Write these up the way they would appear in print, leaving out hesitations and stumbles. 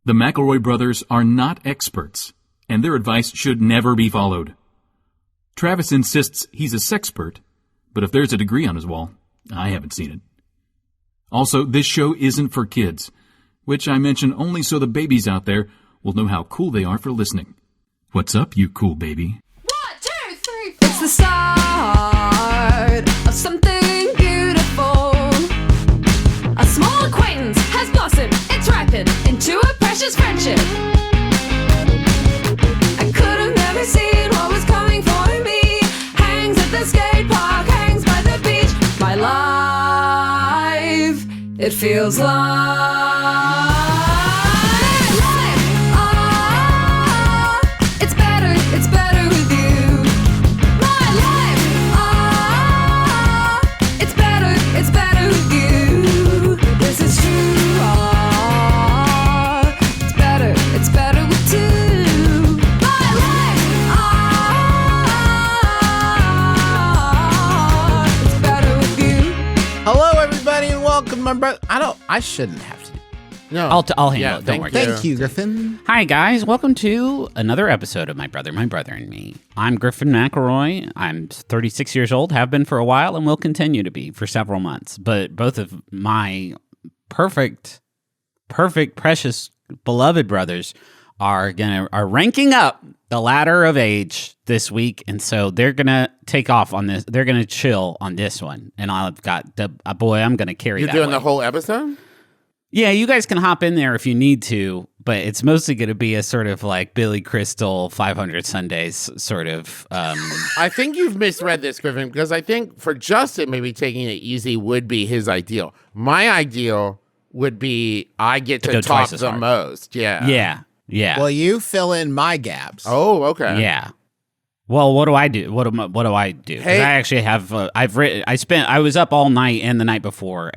The McElroy brothers are not experts, and their advice should never be followed. Travis insists he's a sexpert, but if there's a degree on his wall, I haven't seen it. Also, this show isn't for kids, which I mention only so the babies out there will know how cool they are for listening. What's up, you cool baby? 1, 2, 3, 4. It's the start of something beautiful. A small acquaintance has blossomed, it's ripened into a precious friendship. I could have never seen what was coming for me. Hangs at the skate park, hangs by the beach. My life, it feels like it's better with you. My life, it's better with you. This is true. It's better with two. My life, it's better with you. Hello, everybody, and welcome, my brother. I shouldn't have to. No, I'll handle it. Don't worry. Thank you, Griffin. Hi, guys. Welcome to another episode of My Brother, and Me. I'm Griffin McElroy. I'm 36 years old, have been for a while, and will continue to be for several months. But both of my perfect, precious, beloved brothers are ranking up the ladder of age this week, and so they're gonna take off on this. They're gonna chill on this one, and I've got I'm gonna carry. You're that doing way. the whole episode? Yeah, you guys can hop in there if you need to, but it's mostly going to be a sort of like Billy Crystal 500 Sundays sort of. I think you've misread this, Griffin, because I think for Justin, maybe taking it easy would be his ideal. My ideal would be I get to talk the most. Yeah. Yeah. Well, you fill in my gaps. Oh, okay. Yeah. Well, what do I do? What do I do? 'Cause Hey. I actually have. I was up all night and the night before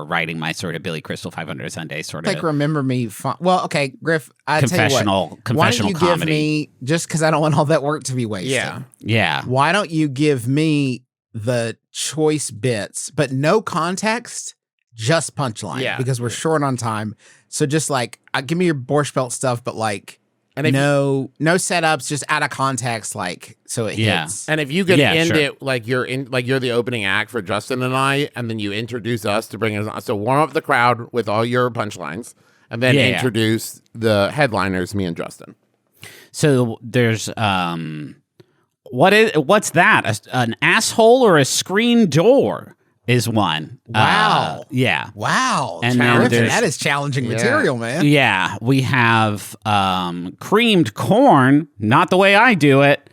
writing my sort of Billy Crystal 500 Sunday sort Like, of remember me. Well, okay, Griff, I tell you what. Why don't you comedy. give me, just because I don't want all that work to be wasted. Yeah. Why don't you give me the choice bits, but no context, just punchline? Yeah. Because we're short on time. So just like, give me your Borscht Belt stuff, but like, And if no setups, just out of context, like, so it hits. And if you could end sure. it like you're the opening act for Justin and I, and then you introduce us to bring us on. So warm up the crowd with all your punchlines, and then introduce the headliners, me and Justin. So there's what's that? An asshole or a screen door is one. Wow. Yeah. Wow. And then Griffin, there's- that is challenging material, man. Yeah, we have creamed corn, not the way I do it.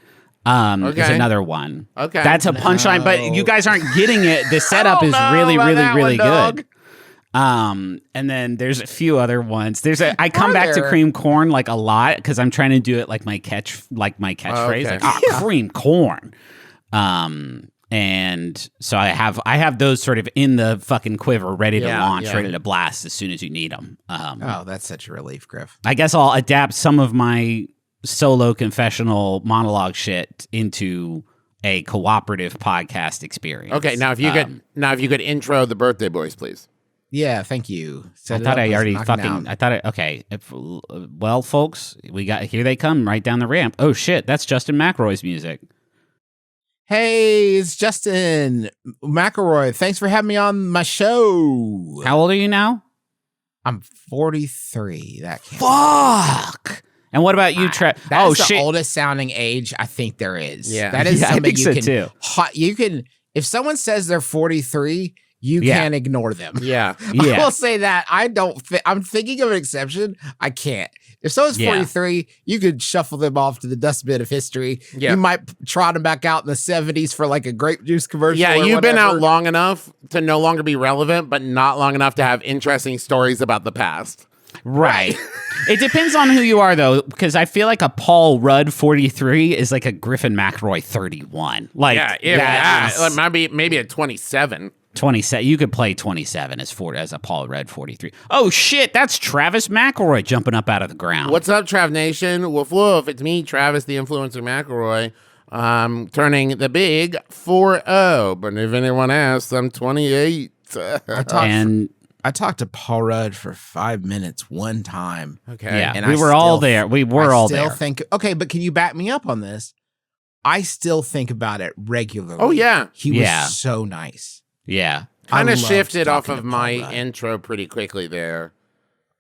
Is Okay. another one. Okay. That's a punchline, but you guys aren't getting it. The setup is really, really good. And then there's a few other ones. I come back to cream corn like a lot because I'm trying to do it like my catchphrase. Okay. Like, cream corn. And so I have those sort of in the fucking quiver, ready to launch, ready to blast as soon as you need them. Oh, that's such a relief, Griff. I guess I'll adapt some of my solo confessional monologue shit into a cooperative podcast experience. Okay, now if you could intro the birthday boys, please. Yeah, thank you. I thought I already okay. Well, folks, here they come right down the ramp. Oh shit, that's Justin McElroy's music. Hey, it's Justin McElroy. Thanks for having me on my show. How old are you now? I'm 43. That can't Fuck. And what about you, Trev? That's the oldest sounding age I think there is. Yeah. That is Yeah, I something think you so can. too. You can. If someone says they're 43, you can't ignore them. Yeah. Yeah. I will say that. I'm thinking of an exception. I can't. If someone's 43, you could shuffle them off to the dustbin of history. Yeah. You might trot them back out in the 70s for like a grape juice commercial. Yeah, or you've been whatever. out long enough to no longer be relevant, but not long enough to have interesting stories about the past. Right. It depends on who you are, though, because I feel like a Paul Rudd 43 is like a Griffin McElroy 31. Like, like maybe a 27. 27. You could play 27 as a Paul Rudd 43. Oh shit, that's Travis McElroy jumping up out of the ground. What's up, Trav Nation? Woof woof. It's me, Travis, the influencer McElroy. Turning the big 40. But if anyone asks, I'm 28. And I talked to Paul Rudd for 5 minutes one time. Okay. Yeah, And we I were all still- there. We were all there. Okay, but can you back me up on this? I still think about it regularly. Oh, yeah. He was Yeah. so nice. Yeah. Kind I of loved shifted off talking of to Paul my Rudd. intro pretty quickly there.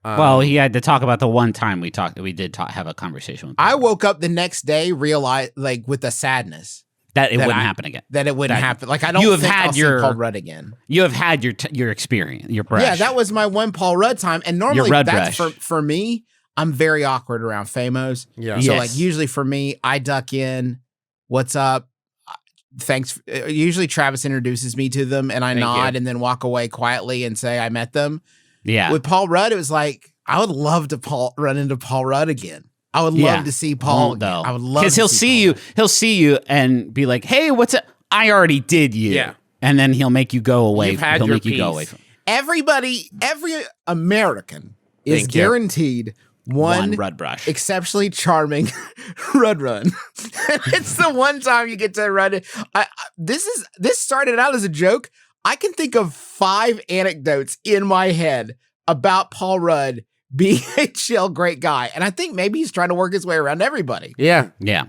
Well, he had to talk about the one time we talked. We did have a conversation with I Paul. woke up the next day realized like with the sadness that it that wouldn't I- happen again. that it wouldn't That- happen. Like I don't you have think had I'll your- see Paul Rudd again. You have had your experience, your brush. Yeah, that was my one Paul Rudd time. And normally Rudd that's brush. for me, I'm very awkward around famos. Yeah. So Yes. like usually for me, I duck in, what's up? Thanks. Usually Travis introduces me to them and I Thank nod you. and then walk away quietly and say I met them. Yeah. With Paul Rudd, it was like, I would love to run into Paul Rudd again. I would Yeah. love to see Paul Won't, again. though. I would love because to he'll see see Paul you. again. He'll see you and be like, "Hey, what's up? I already did you." Yeah. And then he'll make you go away. You've had He'll your make you go piece. away from Every American is Thank you. guaranteed one Rudd brush. exceptionally charming Rudd run. It's the one time you get to run it. This started out as a joke. I can think of 5 anecdotes in my head about Paul Rudd being a chill, great guy. And I think maybe he's trying to work his way around everybody. Yeah. Yeah.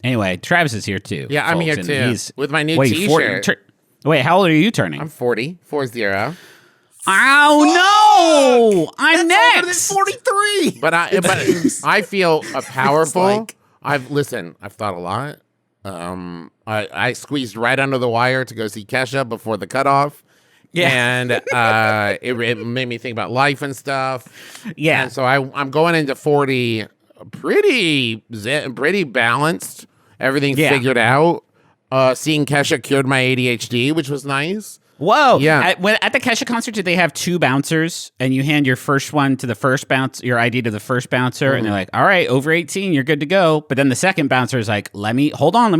Anyway, Travis is here too. Yeah, I'm folks, here and too. he's- With my new wait, t-shirt. wait, how old are you turning? I'm 40. 40. Oh no! I'm That's older than next. 43. But I feel powerful. like- I've thought a lot. I squeezed right under the wire to go see Kesha before the cutoff. Yeah. And it made me think about life and stuff. Yeah. And so I'm going into 40 pretty balanced. Everything's Yeah. figured out. Seeing Kesha cured my ADHD, which was nice. Whoa! Yeah. At the Kesha concert, did they have 2 bouncers, and you hand your first one to the first bounce, your ID to the first bouncer, and they're like, "All right, over 18, you're good to go." But then the second bouncer is like, "Let me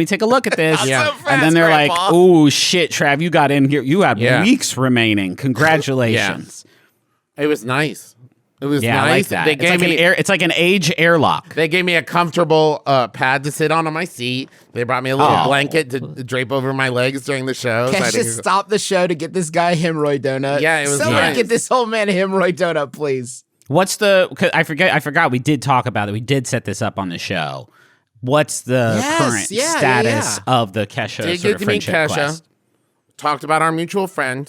take a look at this." Yeah. So And fast, then they're like, Grandpa. "Oh shit, Trav, you got in here. You had Yeah. weeks remaining. Congratulations." It was nice. It was Yeah, nice. I like that. They It's gave like me it's like an age airlock. They gave me a comfortable pad to sit on my seat. They brought me a little Oh. blanket to drape over my legs during the show. so I Kesha didn't- stopped the show to get this guy a hemorrhoid donut. Yeah, it was Somebody nice. get this old man a hemorrhoid donut, please. What's the? 'Cause I forgot. We did talk about it. We did set this up on the show. What's the Yes, current yeah, status yeah. of the Kesha Did sort get of to meet friendship Kesha. quest? Talked about our mutual friend.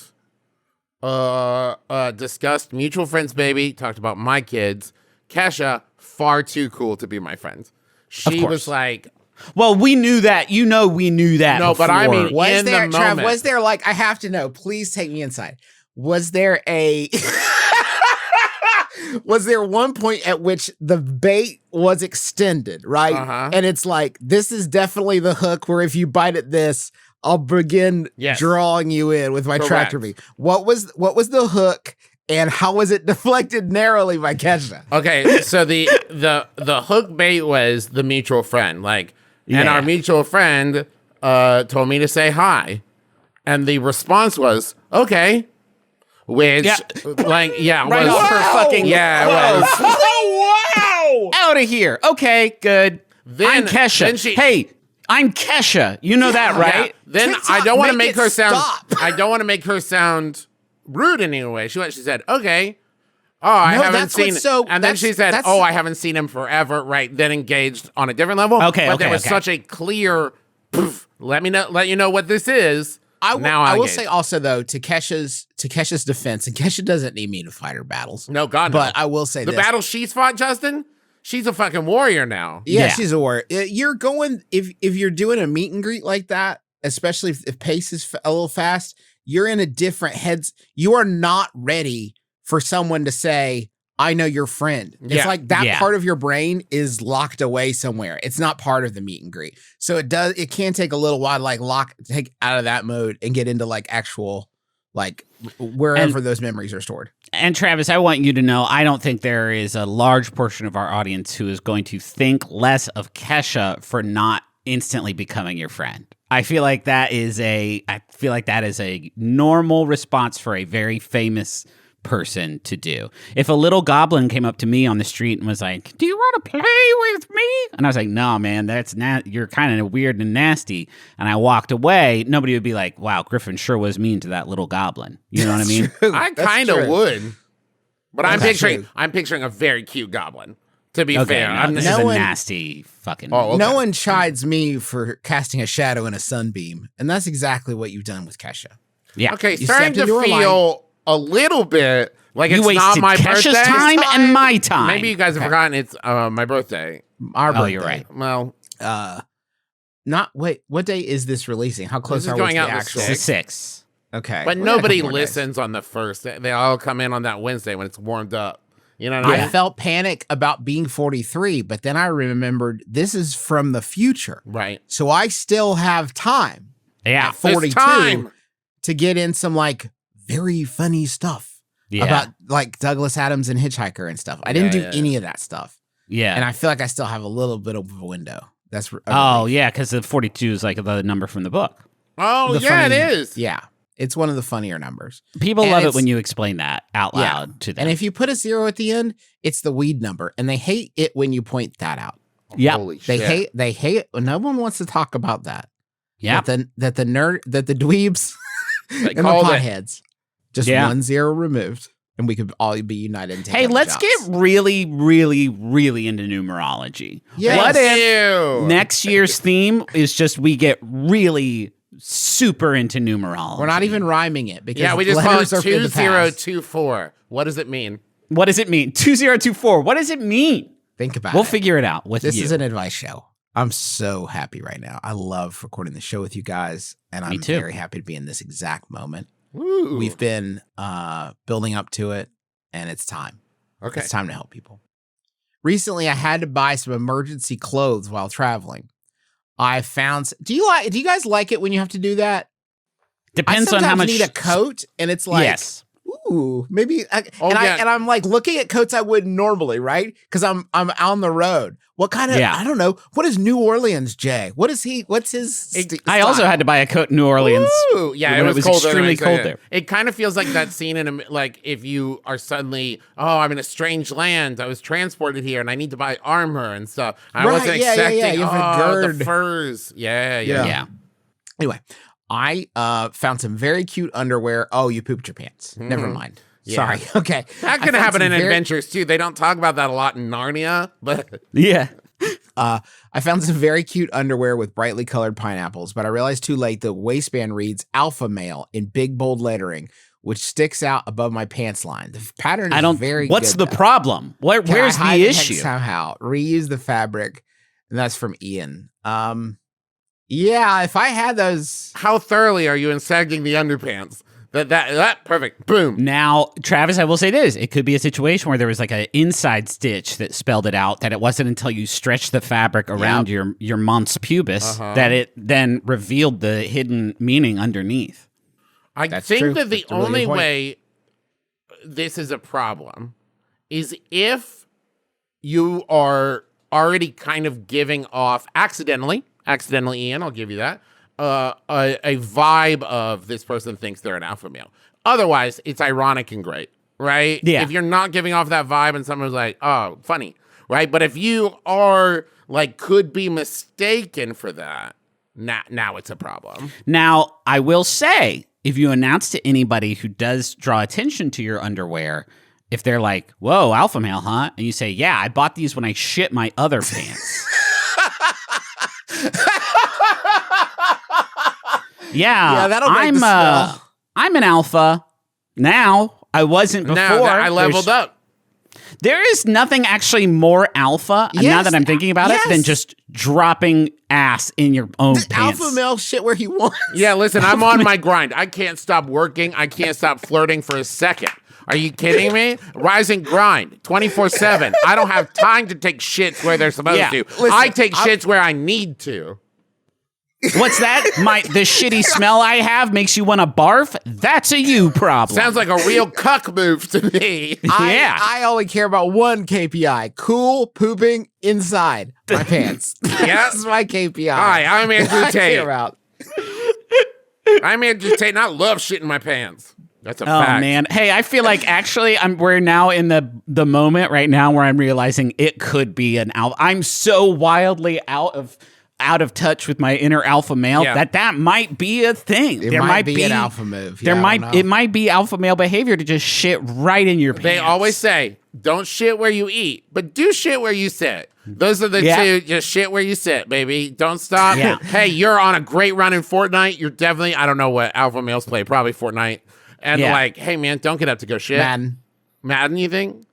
Discussed mutual friends, baby. Talked about my kids. Kesha, far too cool to be my friend. She course. was like, Well, we knew that. You know, we knew that. No, but I before. mean, Was in there, the Trav, moment. was there like, I have to know, please take me inside. Was there a, was there one point at which the bait was extended, right? Uh-huh. And it's like, this is definitely the hook where if you bite at this, I'll begin Yes. drawing you in with my Correct. tractor beam. What was the hook and how was it deflected narrowly by Kesha? Okay, so the hook bait was the mutual friend, and Yeah. our mutual friend told me to say hi, and the response was okay, which Yeah. right Right off her fucking. yeah, it was. Wow! Out of here. Okay, good. Then- I'm Kesha. then she- Hey, I'm Kesha. You know that, right? Yeah. Then TikTok, I don't want to make make it her sound. stop. I don't want to make her sound rude in any way. She said, "Okay." Oh, I No, haven't that's what's seen. so- and then she that's- said, that's- "Oh, I haven't seen him forever." Right. Then engaged on a different level. Okay, But okay, there was okay. such a clear. Poof, let you know what this is. I will engaged. say also though, to Kesha's defense, and Kesha doesn't need me to fight her battles. No, God, no. But I will say the this. battle she's fought, Justin. She's a fucking warrior now. Yeah, Yeah. she's a warrior. You're going if you're doing a meet and greet like that, especially if pace is a little fast, you're in a different heads. You are not ready for someone to say, "I know your friend." It's Yeah. like that Yeah. part of your brain is locked away somewhere. It's not part of the meet and greet. So it can take a little while to take out of that mode and get into like actual wherever those memories are stored. And Travis, I want you to know, I don't think there is a large portion of our audience who is going to think less of Kesha for not instantly becoming your friend. I feel like that is a normal response for a very famous person to do. If a little goblin came up to me on the street and was like, "Do you want to play with me?" And I was like, "No, man, that's you're kind of weird and nasty." And I walked away, nobody would be like, "Wow, Griffin sure was mean to that little goblin." You know what I mean? I kind of would. But I'm True. picturing a very cute goblin. To be Okay, fair, this is no a one- nasty fucking. Oh, okay. No one chides me for casting a shadow in a sunbeam, and that's exactly what you've done with Kesha. Yeah. Okay, You starting stepped to into her feel a little bit like You it's not wasted my Kesha's birthday. time and my time. Maybe you guys have forgotten it's my birthday. Our birthday. Oh, you're right. Well, What day is this releasing? How close is are we going to out the the actual? It's a 6. Okay, but we got a nobody couple more days. listens on the first. They all come in on that Wednesday when it's warmed up. You know what I I mean? felt panic about being 43, but then I remembered this is from the future. Right. So I still have time Yeah. at 42 time. to get in some like very funny stuff Yeah. about like Douglas Adams and Hitchhiker and stuff. I didn't do any of that stuff. Yeah. And I feel like I still have a little bit of a window. That's Oh, yeah, because the 42 is like the number from the book. Oh, the yeah, funny- it is. Yeah. It's one of the funnier numbers. People And love it it's- when you explain that out loud to them. And if you put a 0 at the end, it's the weed number. And they hate it when you point that out. Yep. Holy They shit. hate no one wants to talk about that. Yep. That the dweebs They and the called it. potheads. Just Yeah. 1 0 removed. And we could all be united and take Hey, our let's jobs. get really, really, really into numerology. Yes. What if Ew. next year's theme is just we get really super into numerology? We're not even rhyming it because Yeah, we just call it letters are in the past. 2024. What does it mean? What does it mean? 2024. What does it mean? Think about We'll it. figure it out with This you. is an advice show. I'm so happy right now. I love recording the show with you guys, and I'm too. very happy to be in this exact moment. Ooh. We've been building up to it, and it's time. Okay. It's time to help people. Recently, I had to buy some emergency clothes while traveling. I found. Do you guys like it when you have to do that? Depends I on how sometimes much. need a coat, and it's like, Yes. ooh, maybe. Oh, yeah. And I'm like looking at coats I wouldn't normally, right? Because I'm on the road. What kind of? Yeah. I don't know. What is New Orleans, Jay? What is he? What's his? I also had to buy a coat in New Orleans. Ooh, yeah, when it was, colder extremely than I cold said. there. It kind of feels like that scene in like if you are suddenly, oh, I'm in a strange land. I was transported here, and I need to buy armor and stuff. I Right, wasn't yeah, yeah, expecting. yeah, you have a the gird. furs. Yeah. Yeah. Anyway, I found some very cute underwear. Oh, you pooped your pants. Never mind. Yeah. Sorry. Okay. That I could found happen some in very- adventures too. They don't talk about that a lot in Narnia, but Yeah. I found some very cute underwear with brightly colored pineapples, but I realized too late the waistband reads alpha male in big bold lettering, which sticks out above my pants line. The pattern is I don't. very What's good, the though. problem? Where's Can I hide the it issue? Somehow reuse the fabric, and that's from Ian. Yeah, if I had those, how thoroughly are you inspecting the underpants? That perfect. Boom. Now, Travis, I will say this. It could be a situation where there was like an inside stitch that spelled it out, that it wasn't until you stretched the fabric around your mons pubis that it then revealed the hidden meaning underneath. I That's think true. that the That's a really only good point. way this is a problem is if you are already kind of giving off accidentally, Ian, I'll give you that, a vibe of this person thinks they're an alpha male. Otherwise, it's ironic and great, right? Yeah. If you're not giving off that vibe and someone's like, oh, funny, right? But if you are like, could be mistaken for that, now it's a problem. Now, I will say, if you announce to anybody who does draw attention to your underwear, if they're like, whoa, alpha male, huh? And you say, yeah, I bought these when I shit my other pants. Yeah, that'll make the smell. I'm an alpha now. I wasn't before. Now that I leveled There's- up. There is nothing actually more alpha, now Yes, that I'm thinking about it, than yes. just dropping ass in your own the pants. alpha male shit where he wants. Yeah, listen, I'm on my grind. I can't stop working. I can't stop flirting for a second. Are you kidding me? Rise and grind 24/7. I don't have time to take shits where they're supposed Yeah, to. listen, I take shits where I need to. What's that? The shitty smell I have makes you want to barf? That's a you problem. Sounds like a real cuck move to me. Yeah. I only care about one KPI: cool pooping inside my pants. That's my KPI. Hi, I'm Andrew I Tate. care about. I'm Andrew Tate, and I love shit in my pants. That's a Oh fact. man. Hey, I feel like actually we're now in the moment right now where I'm realizing it could be an alpha. I'm so wildly out of touch with my inner alpha male that might be a thing. It might be an alpha move. Yeah, it might be alpha male behavior to just shit right in your pants. They always say, don't shit where you eat, but do shit where you sit. Those are the two. Just shit where you sit, baby. Don't stop. Yeah. Hey, you're on a great run in Fortnite. You're definitely, I don't know what alpha males play, probably Fortnite. And like, hey, man, don't get up to go shit. Madden, you think?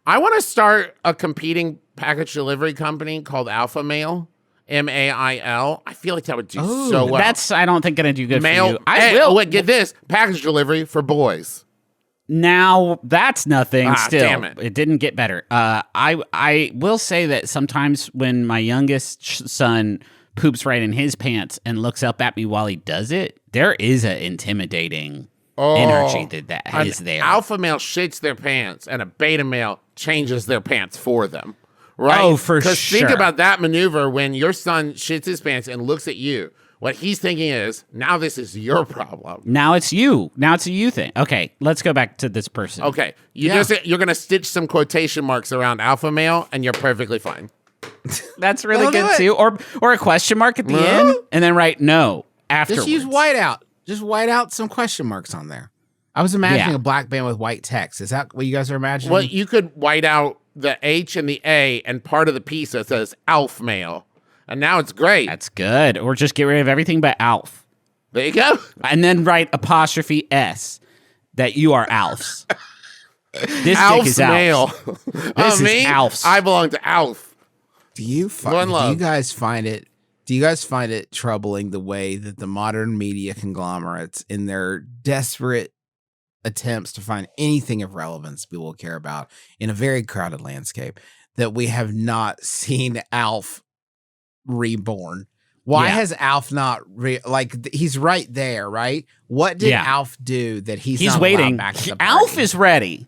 I want to start a competing package delivery company called Alpha Mail. MAIL. I feel like that would do so well. That's, I don't think, going to do good Mail, for you. I will. Wait, get this. Package delivery for boys. Now, that's nothing still. Damn it. It didn't get better. I will say that sometimes when my youngest son poops right in his pants and looks up at me while he does it, there is an intimidating energy that is there. Alpha male shits their pants and a beta male changes their pants for them. Right? Oh, for sure. Because think about that maneuver when your son shits his pants and looks at you. What he's thinking is, now this is your problem. Now it's you. Now it's a you thing. Okay, let's go back to this person. Okay, you're going to stitch some quotation marks around alpha male, and you're perfectly fine. That's really good too. Or a question mark at the end, and then write no afterwards. Just use whiteout. Just white out some question marks on there. I was imagining a black band with white text. Is that what you guys are imagining? Well, you could white out the H and the A and part of the piece that says alpha male. And now it's great. That's good. Or just get rid of everything but Alf. There you go. And then write apostrophe S that you are Alfs. This Alf's dick is Alfs. male. This is me? Alfs. I belong to Alf. Do you guys find it troubling the way that the modern media conglomerates, in their desperate attempts to find anything of relevance people will care about in a very crowded landscape, that we have not seen Alf reborn? Why has Alf not he's right there, right? What did Alf do that he's not waiting? Back to the Alf party? is ready.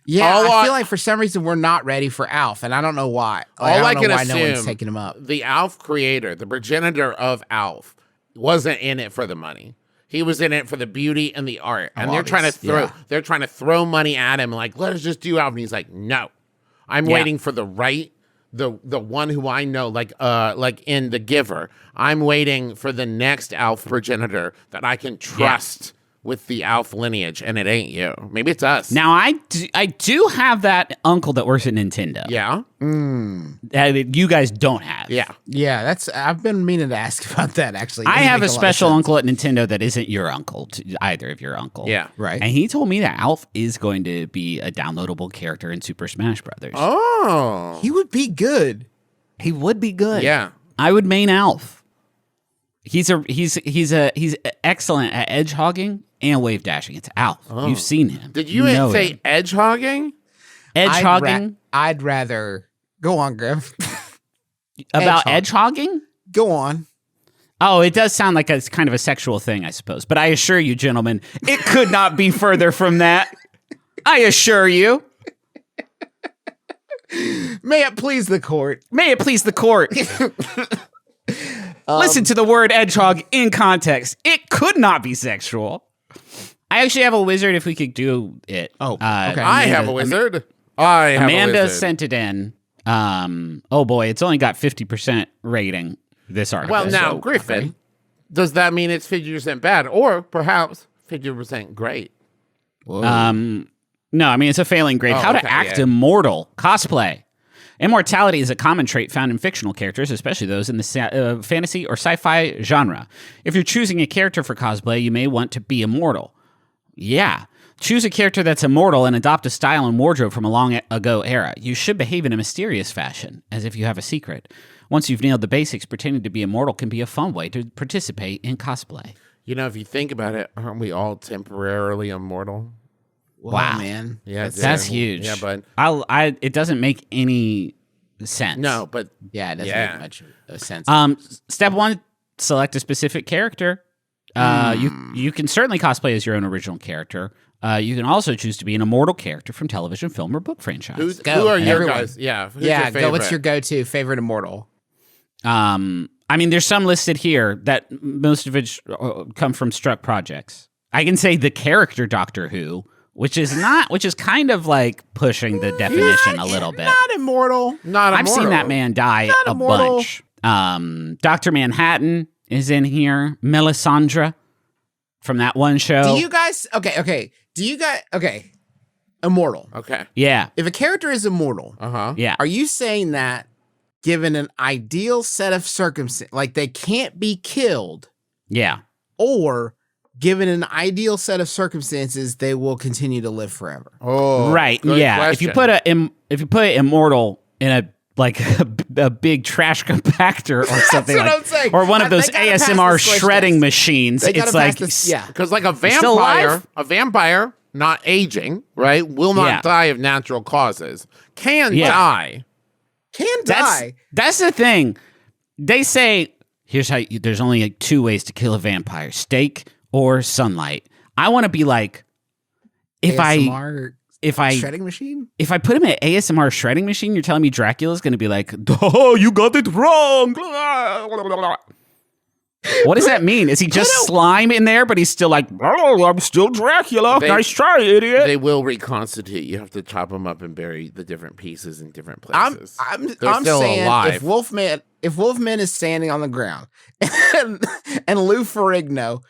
Yeah, I feel like for some reason we're not ready for Alf, and I don't know why. I can why assume no one's taking him up. The Alf creator, the progenitor of Alf, wasn't in it for the money. He was in it for the beauty and the art. And they're trying to throw money at him, like, let us just do Alf. And he's like, no. I'm waiting for the one who I know, like in The Giver. I'm waiting for the next Alf progenitor that I can trust with the Alf lineage, and it ain't you. Maybe it's us. Now, I do have that uncle that works at Nintendo. Yeah? That you guys don't have. Yeah. Yeah, I've been meaning to ask about that, actually. I have a special uncle at Nintendo that isn't your uncle, either of your uncle. Yeah. Right. And he told me that Alf is going to be a downloadable character in Super Smash Brothers. Oh. He would be good. He would be good. Yeah. I would main Alf. He's excellent at edgehogging and wave dashing. It's Alf. Oh. You've seen him. Did you say edgehogging? Edgehogging? I'd rather go on, Griff. About edgehogging? Go on. Oh, it does sound like it's kind of a sexual thing, I suppose. But I assure you, gentlemen, it could not be further from that. I assure you. May it please the court. May it please the court. Listen to the word edgehog in context. It could not be sexual. I actually have a wizard if we could do it. Oh, okay. I have a wizard. Amanda sent it in. Oh boy, it's only got 50% rating, this article. Well, now, Griffin, does that mean it's 50% bad or perhaps 50% great? No, I mean, it's a failing grade. How to act immortal. Cosplay. Immortality is a common trait found in fictional characters, especially those in the fantasy or sci-fi genre. If you're choosing a character for cosplay, you may want to be immortal. Yeah. Choose a character that's immortal and adopt a style and wardrobe from a long ago era. You should behave in a mysterious fashion, as if you have a secret. Once you've nailed the basics, pretending to be immortal can be a fun way to participate in cosplay. You know, if you think about it, aren't we all temporarily immortal? Wow, man. Yeah, that's huge. Yeah, but it doesn't make any sense. No, but yeah, it doesn't make much sense. Step 1: select a specific character. You can certainly cosplay as your own original character. You can also choose to be an immortal character from television, film, or book franchise. Who are your guys? Yeah, who's your favorite? What's your go-to favorite immortal? I mean, there's some listed here that most of which come from Struck projects. I can say the character Doctor Who, which is kind of like pushing the definition a little bit. Not immortal. Not I've seen immortal. that man die Not a immortal. bunch. Dr. Manhattan is in here. Melisandre from that one show. Do you guys? Okay. Okay. Immortal. Okay. Yeah. If a character is immortal, Yeah. are you saying that given an ideal set of circumstances, like they can't be killed, Yeah. or given an ideal set of circumstances, they will continue to live forever? Oh, Right. good Yeah. question. If you put immortal in a big trash compactor or something what like, I'm saying. or one of They those gotta pass ASMR the squish shredding test. machines, They gotta it's pass like this- yeah. Because like still alive? a vampire not aging, right, will not Yeah. die of natural causes. Can Yeah. die. Can die. That's the thing. They say here's how there's only like 2 ways to kill a vampire: steak or sunlight. I want to be like, if ASMR I shredding machine. if I put him in an ASMR shredding machine, you're telling me Dracula's going to be like, oh, you got it wrong. What does that mean? Is he just slime in there, but he's still like, oh, I'm still Dracula. They- Nice try, idiot. They will reconstitute. You have to chop them up and bury the different pieces in different I'm places. I'm still saying alive. if Wolfman is standing on the ground and Lou Ferrigno,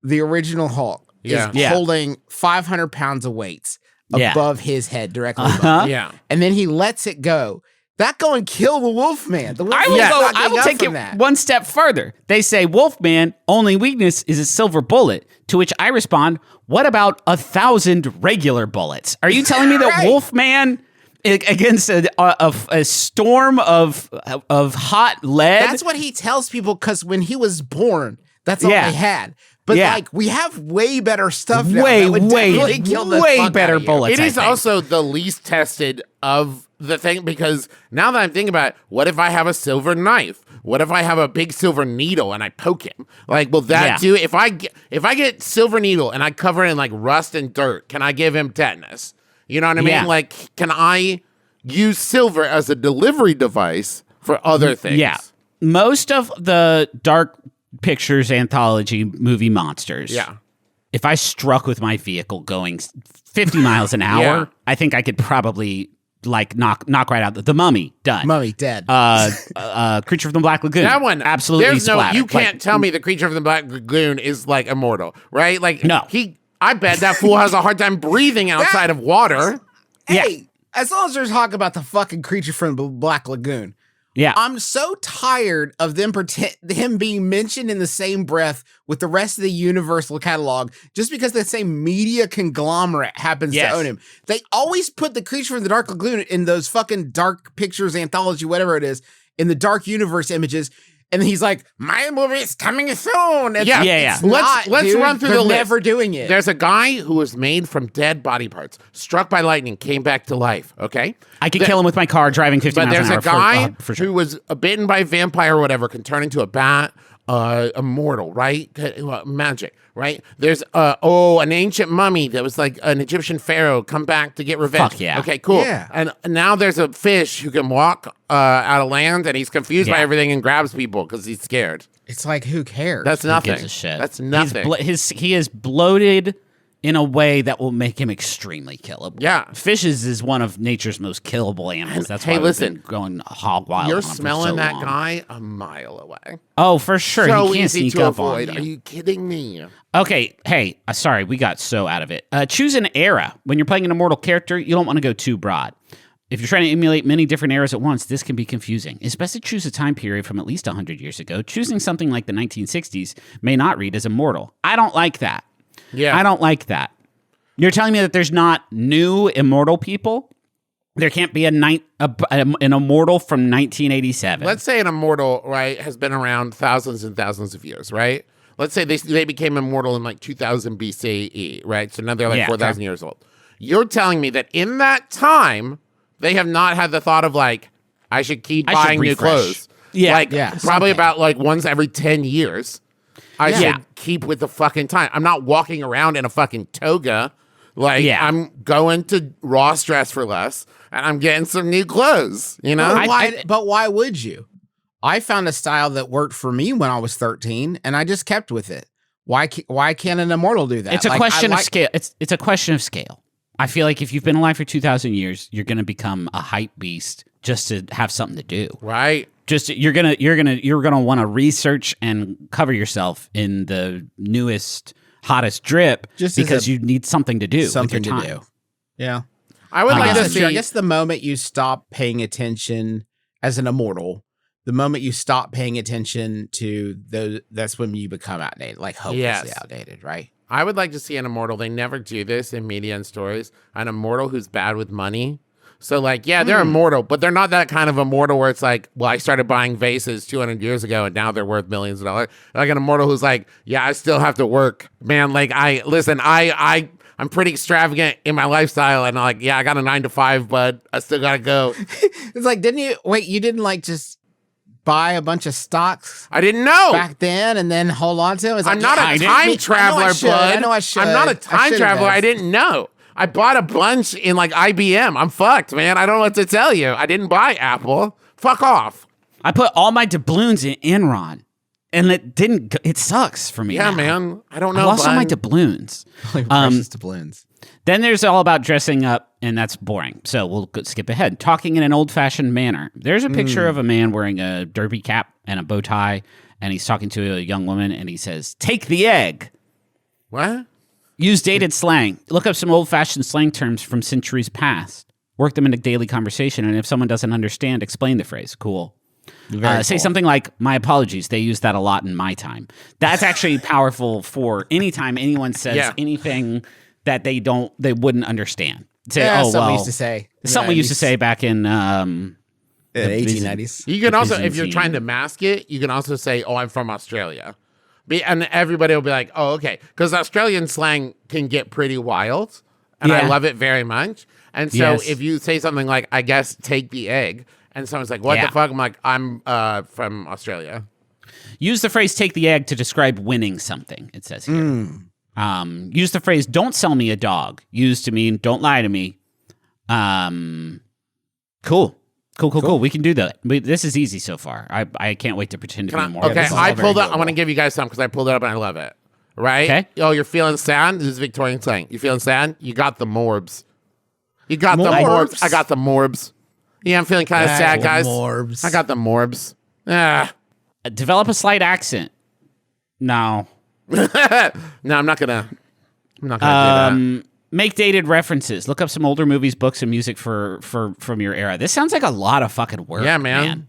the original Hulk, Yeah. is Yeah. holding 500 pounds of weights Yeah. above his head, directly above, Uh-huh. Yeah. and then he lets it go. That go and kill the Wolfman. The I Wolfman's will not go. I getting will up take from it that. one step further. They say Wolfman only weakness is a silver bullet. To which I respond, "What about 1,000 regular bullets? Are you telling me that Right. Wolfman against a storm of hot lead?" That's what he tells people because when he was born, that's all Yeah. they had. But Yeah. like we have way better stuff now. way, that would way, definitely kill the way fuck better out of you. bullets. It I is think. also the least tested of the thing because now that I'm thinking about it, what if I have a silver knife? What if I have a big silver needle and I poke him? Like, will that Yeah. do? If I get silver needle and I cover it in like rust and dirt, can I give him tetanus? You know what I mean? Yeah. Like, can I use silver as a delivery device for other things? Yeah. Most of the Dark Pictures anthology movie monsters. Yeah. If I struck with my vehicle going 50 miles an hour, Yeah. I think I could probably like knock right out the Mummy. Done. Mummy dead. Creature from the Black Lagoon. That one absolutely. There's no. splattered. You Like, can't tell me the creature from the Black Lagoon is like immortal, right? Like No. I bet that fool has a hard time breathing outside of water. Hey, as long as there's talk about the fucking creature from the Black Lagoon, Yeah. I'm so tired of him being mentioned in the same breath with the rest of the Universal catalog just because the same media conglomerate happens Yes. to own him. They always put the creature from the Dark Lagoon in those fucking Dark Pictures anthology, whatever it is, in the Dark Universe images. And he's like, my movie's coming soon. It's, Yeah. Yeah, yeah. it's not, Let's dude. run through They're the list. never doing it. There's a guy who was made from dead body parts, struck by lightning, came back to life. Okay, I could kill him with my car driving 50 but miles there's an hour. a guy for sure. who was bitten by a vampire or whatever, can turn into a bat, immortal, right? Magic, right? There's an ancient mummy that was like an Egyptian pharaoh come back to get revenge. Fuck yeah. Okay, cool. Yeah. And now there's a fish who can walk out of land, and he's confused by Yeah. everything and grabs people because he's scared. It's like, who cares? That's Who nothing. gives a shit? That's nothing. He is bloated in a way that will make him extremely killable. Yeah. Fishes is one of nature's most killable animals. That's hey, why we've listen, been going hog wild. You're on 'em for smelling so that long. guy a mile away. Oh, for sure. So he can't easy sneak to up avoid. on Are you. you kidding me? Okay, hey, sorry, we got so out of it. Choose an era. When you're playing an immortal character, you don't want to go too broad. If you're trying to emulate many different eras at once, this can be confusing. It's best to choose a time period from at least 100 years ago. Choosing something like the 1960s may not read as immortal. I don't like that. Yeah. I don't like that. You're telling me that there's not new immortal people? There can't be an immortal from 1987. Let's say an immortal, right, has been around thousands and thousands of years, right? Let's say they became immortal in like 2000 BCE, right? So now they're like Yeah, 4,000 years old. You're telling me that in that time, they have not had the thought of like, I should keep I should buying new refresh. clothes. Yeah. Like Yeah, probably something. about like once every 10 years. I Yeah. should keep with the fucking time. I'm not walking around in a fucking toga. Like Yeah. I'm going to Ross Dress for Less and I'm getting some new clothes, you know? But why would you? I found a style that worked for me when I was 13, and I just kept with it. Why can't an immortal do that? It's a question of scale. It's a question of scale. I feel like if you've been alive for 2,000 years, you're going to become a hype beast just to have something to do. Right. Just you're gonna want to research and cover yourself in the newest, hottest drip because you need something to do. Something with your to time. do. Yeah. I would like to That's see. true. I guess the moment you stop paying attention as an immortal, the moment you stop paying attention to that's when you become outdated, like hopelessly outdated, right? I would like to see an immortal. They never do this in media and stories. An immortal who's bad with money. So, like, yeah, they're immortal, but they're not that kind of immortal where it's like, well, I started buying vases 200 years ago and now they're worth millions of dollars. Like an immortal who's like, yeah, I still have to work, man. Like, I'm pretty extravagant in my lifestyle, and I'm like, yeah, I got a 9 to 5, but I still gotta go. It's like, you didn't like just buy a bunch of stocks I didn't know back then and then hold on to them? It's I'm like, not a time traveler, bud. I know I should. I'm not a time traveler. I didn't know. I bought a bunch in like IBM. I'm fucked, man. I don't know what to tell you. I didn't buy Apple. Fuck off. I put all my doubloons in Enron, and it sucks for me. Yeah, now. man. I don't know. I lost all my bud. doubloons. Like precious doubloons. Then there's all about dressing up, and that's boring. So we'll skip ahead. Talking in an old-fashioned manner. There's a picture of a man wearing a derby cap and a bow tie, and he's talking to a young woman, and he says, "Take the egg." What? Use dated slang. Look up some old-fashioned slang terms from centuries past. Work them into daily conversation, and if someone doesn't understand, explain the phrase. Cool. Say something like, "My apologies, they use that a lot in my time." That's actually powerful for anytime anyone says anything that they wouldn't understand. Say, Something we used to say. Something we used to say back in the 1890s. You can also, if you're Byzantine. trying to mask it, you can also say, "Oh, I'm from Australia." And everybody will be like, "Oh, okay," because Australian slang can get pretty wild, and I Yeah. love it very much. And so, Yes. if you say something like, "I guess take the egg," and someone's like, "What Yeah. the fuck?" I'm like, "I'm from Australia." Use the phrase "take the egg" to describe winning something, it says here. Use the phrase "don't sell me a dog," used to mean "don't lie to me." Cool. We can do that. This is easy so far. I can't wait to pretend to be more. Okay, this is I all pulled very up. I want to give you guys some because I pulled it up and I love it. Right? Okay. Oh, you're feeling sad? This is Victorian slang. You feeling sad? You got the morbs. You got the Morbs? morbs. I got the morbs. Yeah, I'm feeling kind of sad, guys. Morbs. I got the morbs. Ah. Develop a slight accent. No. No, I'm not gonna do that. Make dated references. Look up some older movies, books, and music from your era. This sounds like a lot of fucking work. Yeah, man.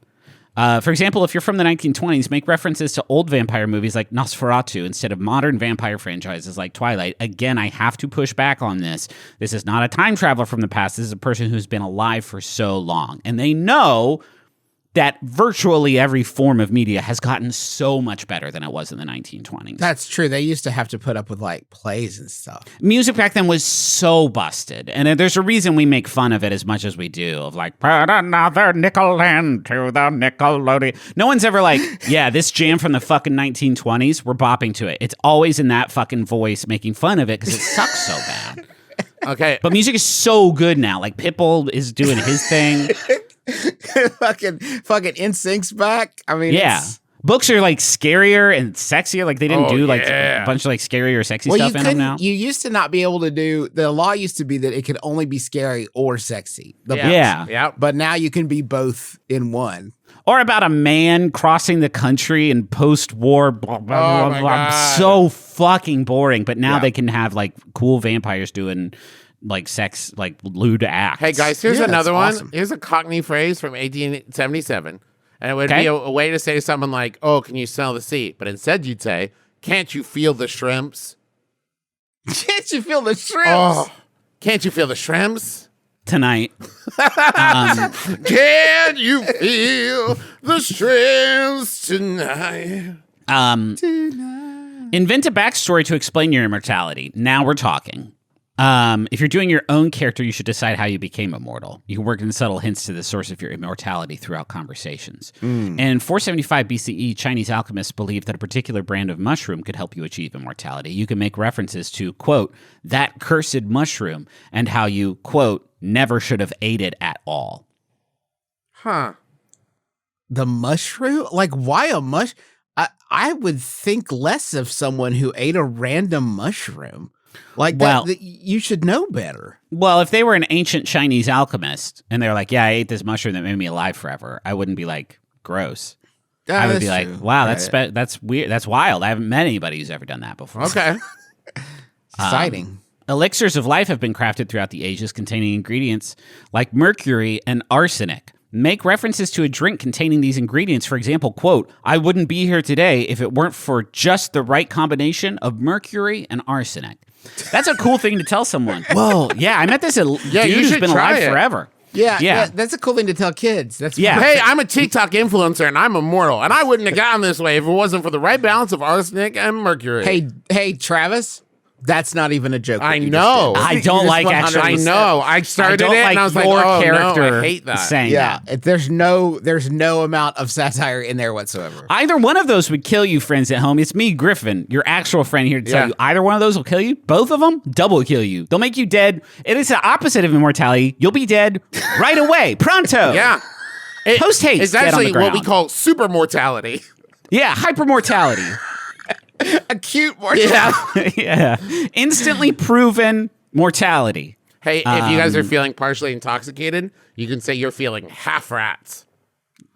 For example, if you're from the 1920s, make references to old vampire movies like Nosferatu instead of modern vampire franchises like Twilight. Again, I have to push back on this. This is not a time traveler from the past. This is a person who's been alive for so long. And they know that virtually every form of media has gotten so much better than it was in the 1920s. That's true. They used to have to put up with like plays and stuff. Music back then was so busted. And there's a reason we make fun of it as much as we do, of like, put another nickel into the Nickelodeon. No one's ever like, yeah, this jam from the fucking 1920s, we're bopping to it. It's always in that fucking voice making fun of it because it sucks so bad. Okay. But music is so good now. Like Pitbull is doing his thing. fucking NSYNC's back. I mean, Yeah. it's- Books are like scarier and sexier. Like they didn't Oh, do like yeah. a bunch of like scarier, sexy well, stuff you in them now. couldn't. You used to not be able to do. The law used to be that it could only be scary or sexy. Yeah. Yeah. But now you can be both in one. Or about a man crossing the country in post-war blah, blah, Oh blah, my blah. God. So fucking boring. But now Yeah. they can have like cool vampires doing like sex, like lewd acts. Hey guys, here's Yeah, another that's one. awesome. Here's a Cockney phrase from 1877. And it would Okay. be a way to say to someone like, "Oh, can you smell the seat?" But instead you'd say, "Can't you feel the shrimps?" Can't you feel the shrimps? Oh, can't you feel the shrimps? Tonight. Can you feel the shrimps tonight? Invent a backstory to explain your immortality. Now we're talking. If you're doing your own character, you should decide how you became immortal. You can work in subtle hints to the source of your immortality throughout conversations. In 475 BCE, Chinese alchemists believed that a particular brand of mushroom could help you achieve immortality. You can make references to, quote, that cursed mushroom, and how you, quote, never should have ate it at all. Huh. The mushroom? Like, why a mush? I would think less of someone who ate a random mushroom. Like Well- that, you should know better. Well, if they were an ancient Chinese alchemist and they're like, yeah, I ate this mushroom that made me alive forever, I wouldn't be like, gross. I would be like, wow, that's weird. That's wild. I haven't met anybody who's ever done that before. Okay. Exciting. Elixirs of life have been crafted throughout the ages containing ingredients like mercury and arsenic. Make references to a drink containing these ingredients. For example, quote, I wouldn't be here today if it weren't for just the right combination of mercury and arsenic. That's a cool thing to tell someone. Whoa, yeah, I met this dude you who's should been try alive it. forever. Yeah, that's a cool thing to tell kids. That's Yeah. fun. Hey, I'm a TikTok influencer and I'm immortal, and I wouldn't have gotten this way if it wasn't for the right balance of arsenic and mercury. Hey, Travis, that's not even a joke. I what you know. just did. I don't You're like just actually- I 100%. know. I started I don't it like and I was like, your oh character no, I hate that. saying Yeah, that. there's no amount of satire in there whatsoever. Either one of those would kill you, friends at home. It's me, Griffin, your actual friend here to tell Yeah. you. Either one of those will kill you. Both of them, double kill you. They'll make you dead. It is the opposite of immortality. You'll be dead right away, pronto. Yeah. Post haste. It's dead on the actually what we ground. call super mortality. Yeah, hypermortality. Acute mortality. Yeah. Yeah. Instantly proven mortality. Hey, if you guys are feeling partially intoxicated, you can say you're feeling half rats.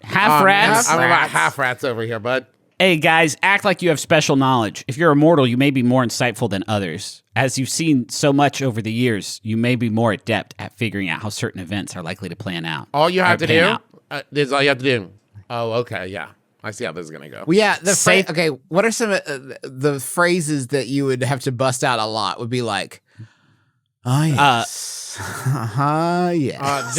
Half rats. I'm about half rats over here, bud. Hey, guys, act like you have special knowledge. If you're immortal, you may be more insightful than others. As you've seen so much over the years, you may be more adept at figuring out how certain events are likely to plan out. All you have to pan do, out. this is all you have to do. Oh, okay, yeah. I see how this is going to go. Well, yeah, Say- okay, what are some of the phrases that you would have to bust out a lot would be like, oh, yes. Yes.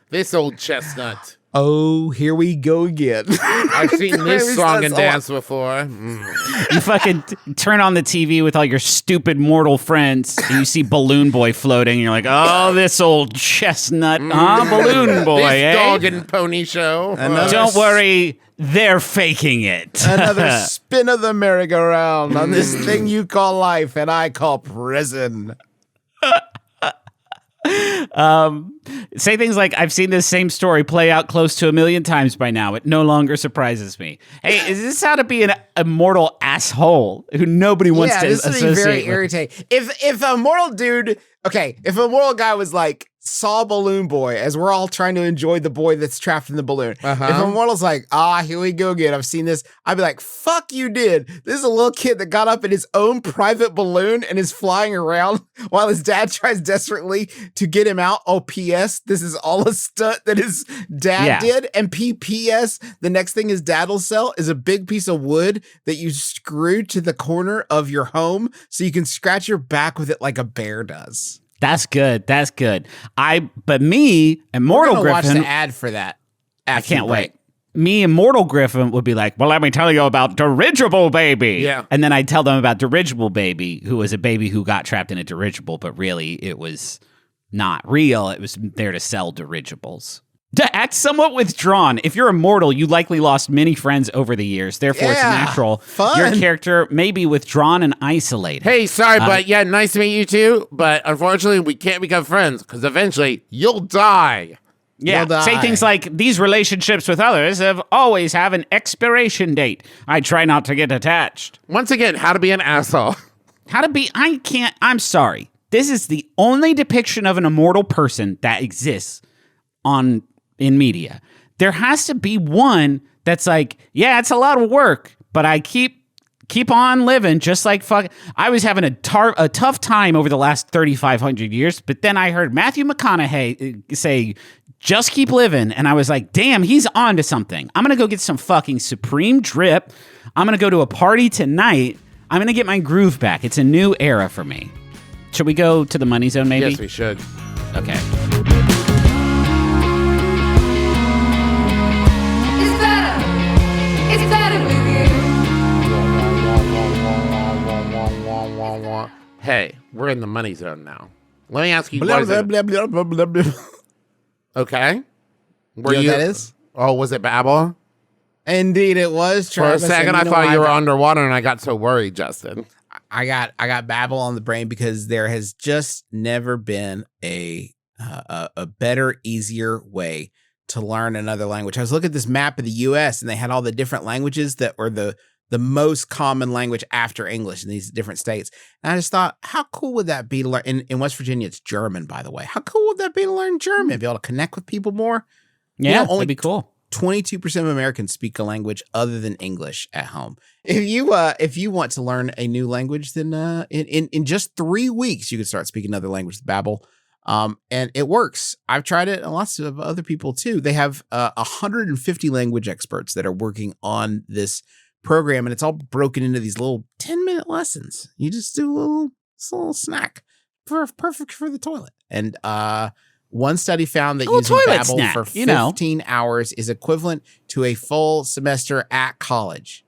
This old chestnut. Oh, here we go again. I've seen this Maybe song that's and all. dance before. Mm. You fucking turn on the TV with all your stupid mortal friends, and you see Balloon Boy floating, and you're like, oh, this old chestnut, huh? Balloon Boy, This eh? dog and pony show. Don't worry, they're faking it. Another spin of the merry-go-round on this thing you call life and I call prison. Say things like, I've seen this same story play out close to 1 million times by now. It no longer surprises me. Hey, is this how to be an immortal asshole who nobody wants to this would be associate very with? irritating. If a mortal dude, if a mortal guy was like, saw Balloon Boy as we're all trying to enjoy the boy that's trapped in the balloon. Uh-huh. If a mortal's like, here we go again, I've seen this, I'd be like, fuck you did. This is a little kid that got up in his own private balloon and is flying around while his dad tries desperately to get him out. Oh, P.S. This is all a stunt that his dad did. And P.S. The next thing his dad will sell is a big piece of wood that you screw to the corner of your home so you can scratch your back with it like a bear does. That's good. That's good. But me, Immortal We're gonna watch Griffin, the ad for that. I can't wait. Me, Immortal Griffin, would be like, well, let me tell you about Dirigible Baby. Yeah. And then I'd tell them about Dirigible Baby, who was a baby who got trapped in a dirigible, but really it was not real. It was there to sell dirigibles. To act somewhat withdrawn. If you're immortal, you likely lost many friends over the years. Therefore, it's Yeah, natural. fun. Your character may be withdrawn and isolated. Hey, sorry, but yeah, nice to meet you too. But unfortunately, we can't become friends because eventually you'll die. Yeah, You'll say die. things like, these relationships with others always have an expiration date. I try not to get attached. Once again, how to be an asshole. I'm sorry. This is the only depiction of an immortal person that exists in media. There has to be one that's like, yeah, it's a lot of work, but I keep on living just like fuck. I was having a tough time over the last 3,500 years, but then I heard Matthew McConaughey say, just keep living. And I was like, damn, he's on to something. I'm going to go get some fucking Supreme drip. I'm going to go to a party tonight. I'm going to get my groove back. It's a new era for me. Should we go to the money zone maybe? Yes, we should. Okay. It's better with you. Hey, we're in the money zone now. Let me ask you. Blah, what is blah, it? blah, blah, blah, blah, blah. Okay. Were You know what that is? Oh, was it Babel? Indeed, it was. For a Travis, second, and I know thought you were got- underwater, and I got so worried, Justin. I got Babel on the brain because there has just never been a better, easier way to learn another language. I was looking at this map of the U.S. and they had all the different languages that were the most common language after English in these different states. And I just thought, how cool would that be to learn? In West Virginia, it's German, by the way. How cool would that be to learn German? Be able to connect with people more? Yeah, only that'd be cool. 22% of Americans speak a language other than English at home. If you want to learn a new language, then in just 3 weeks, you can start speaking another language with Babbel. And it works. I've tried it and lots of other people too. They have 150 language experts that are working on this program, and it's all broken into these little 10-minute lessons. You just do a little snack perfect for the toilet. And one study found that using Babbel for 15 hours is equivalent to a full semester at college.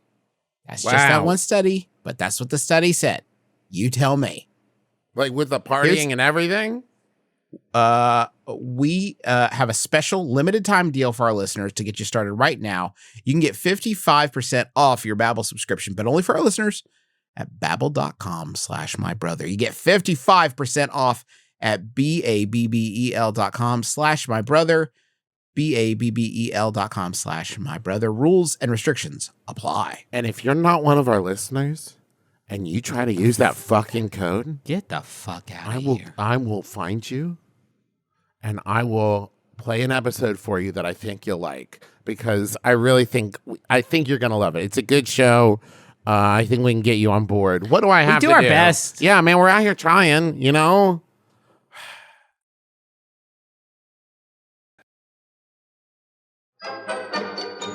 That's just that one study, but that's what the study said. You tell me. Like with the partying and everything? We have a special limited time deal for our listeners to get you started right now. You can get 55% off your Babbel subscription, but only for our listeners at babbel.com/mybrother. You get 55% off at babbel.com/mybrother, babbel.com/mybrother. Rules and restrictions apply. And if you're not one of our listeners and you try to use that fucking code, Get the fuck out of here. I will find you and I will play an episode for you that I think you'll like, because I really think you're going to love it. It's a good show. I think we can get you on board. What do I have to do? We do our best. Yeah, man, we're out here trying, you know?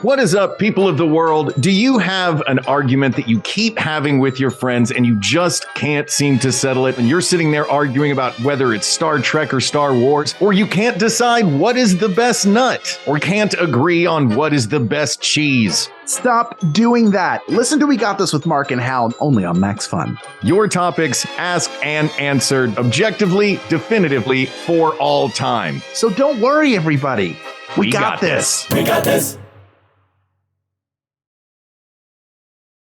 What is up, people of the world? Do you have an argument that you keep having with your friends and you just can't seem to settle it? And you're sitting there arguing about whether it's Star Trek or Star Wars, or you can't decide what is the best nut, or can't agree on what is the best cheese? Stop doing that. Listen to We Got This with Mark and Hal only on Max Fun. Your topics asked and answered objectively, definitively, for all time. So don't worry, everybody. We got this. We got this.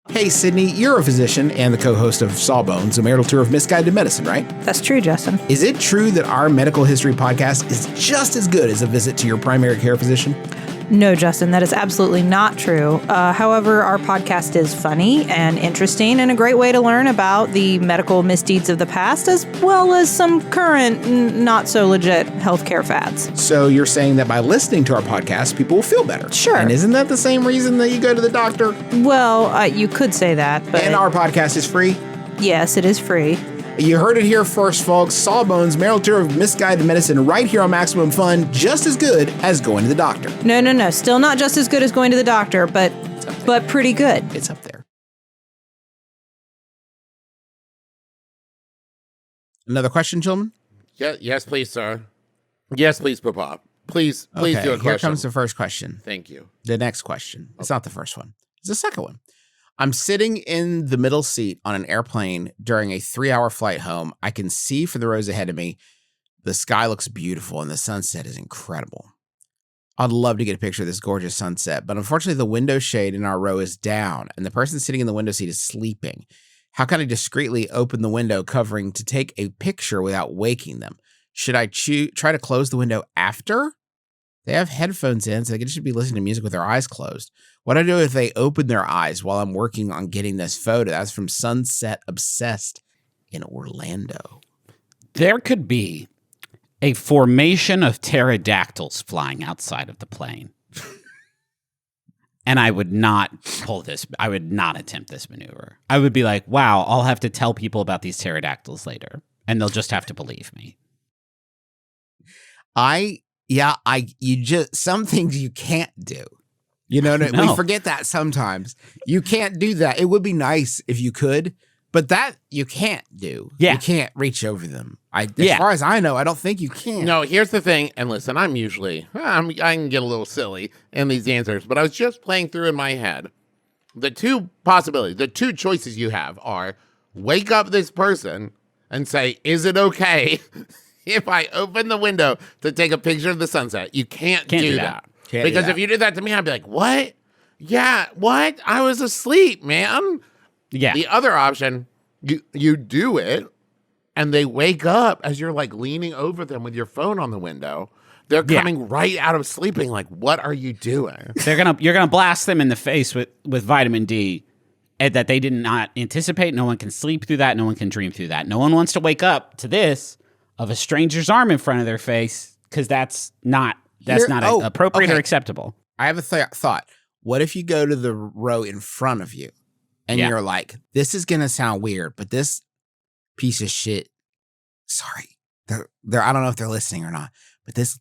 Hey, Sydney, you're a physician and the co-host of Sawbones, a marital tour of misguided medicine, right? That's true, Justin. Is it true that our medical history podcast is just as good as a visit to your primary care physician? No, Justin, that is absolutely not true. However, our podcast is funny and interesting and a great way to learn about the medical misdeeds of the past, as well as some current, not so legit healthcare fads. So you're saying that by listening to our podcast, people will feel better? Sure. And isn't that the same reason that you go to the doctor? Well, you could say that, but... And our podcast is free? Yes, it is free. You heard it here first, folks. Sawbones, marital tour of misguided medicine, right here on Maximum Fun, just as good as going to the doctor. No. Still not just as good as going to the doctor, but pretty good. It's up there. Another question, gentlemen? Yes, please, sir. Yes, please, Papa. Please do a question. Here comes the first question. Thank you. The next question. It's not the first one. It's the second one. I'm sitting in the middle seat on an airplane during a 3-hour flight home. I can see for the rows ahead of me. The sky looks beautiful and the sunset is incredible. I'd love to get a picture of this gorgeous sunset, but unfortunately the window shade in our row is down and the person sitting in the window seat is sleeping. How can I discreetly open the window covering to take a picture without waking them? Should I try to close the window after? They have headphones in, so they should be listening to music with their eyes closed. What do I do if they open their eyes while I'm working on getting this photo? That's from Sunset Obsessed in Orlando. There could be a formation of pterodactyls flying outside of the plane. And I would not pull this. I would not attempt this maneuver. I would be like, wow, I'll have to tell people about these pterodactyls later. And they'll just have to believe me. Some things you can't do. You know, we forget that sometimes. You can't do that. It would be nice if you could, but that you can't do. Yeah. You can't reach over them. As far as I know, I don't think you can. No, here's the thing. And listen, I can get a little silly in these answers, but I was just playing through in my head. The two choices you have are wake up this person and say, is it okay if I open the window to take a picture of the sunset? You can't do that. Because if you did that to me, I'd be like, what? Yeah, what? I was asleep, man. Yeah. The other option, you do it, and they wake up as you're like leaning over them with your phone on the window. They're coming right out of sleeping. Like, what are you doing? You're gonna blast them in the face with vitamin D that they did not anticipate. No one can sleep through that. No one can dream through that. No one wants to wake up to this of a stranger's arm in front of their face because that's not appropriate or acceptable. I have a thought. What if you go to the row in front of you and you're like, this is going to sound weird, but this piece of shit, sorry, they're I don't know if they're listening or not, but this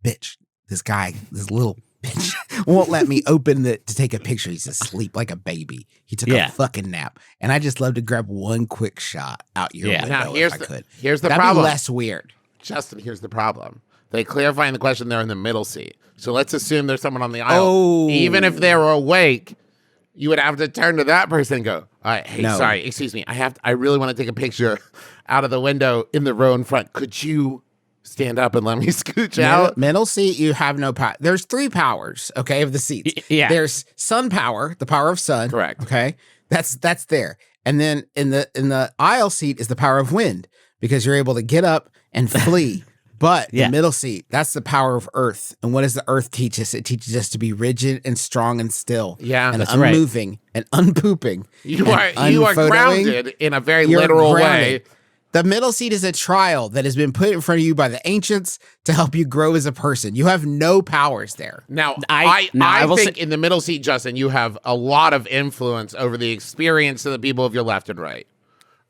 bitch, this guy, this little bitch won't let me open to take a picture. He's asleep like a baby. He took a fucking nap. And I just love to grab one quick shot out your window now, if I could. Here's the That'd problem. be less weird. Justin, here's the problem. They clarify in the question they're in the middle seat. So let's assume there's someone on the aisle. Oh. Even if they were awake, you would have to turn to that person and go, all right, hey, sorry, excuse me. I really want to take a picture out of the window in the row in front. Could you stand up and let me scooch out? Middle seat, you have no power. There's 3 powers, okay, of the seats. Yeah. There's sun power, the power of sun. Correct. Okay. That's there. And then in the aisle seat is the power of wind because you're able to get up and flee. But the middle seat, that's the power of earth. And what does the earth teach us? It teaches us to be rigid and strong and still. Yeah, and that's unmoving and unpooping. You are grounded in a very literal way. The middle seat is a trial that has been put in front of you by the ancients to help you grow as a person. You have no powers there. Now, I think in the middle seat, Justin, you have a lot of influence over the experience of the people of your left and right.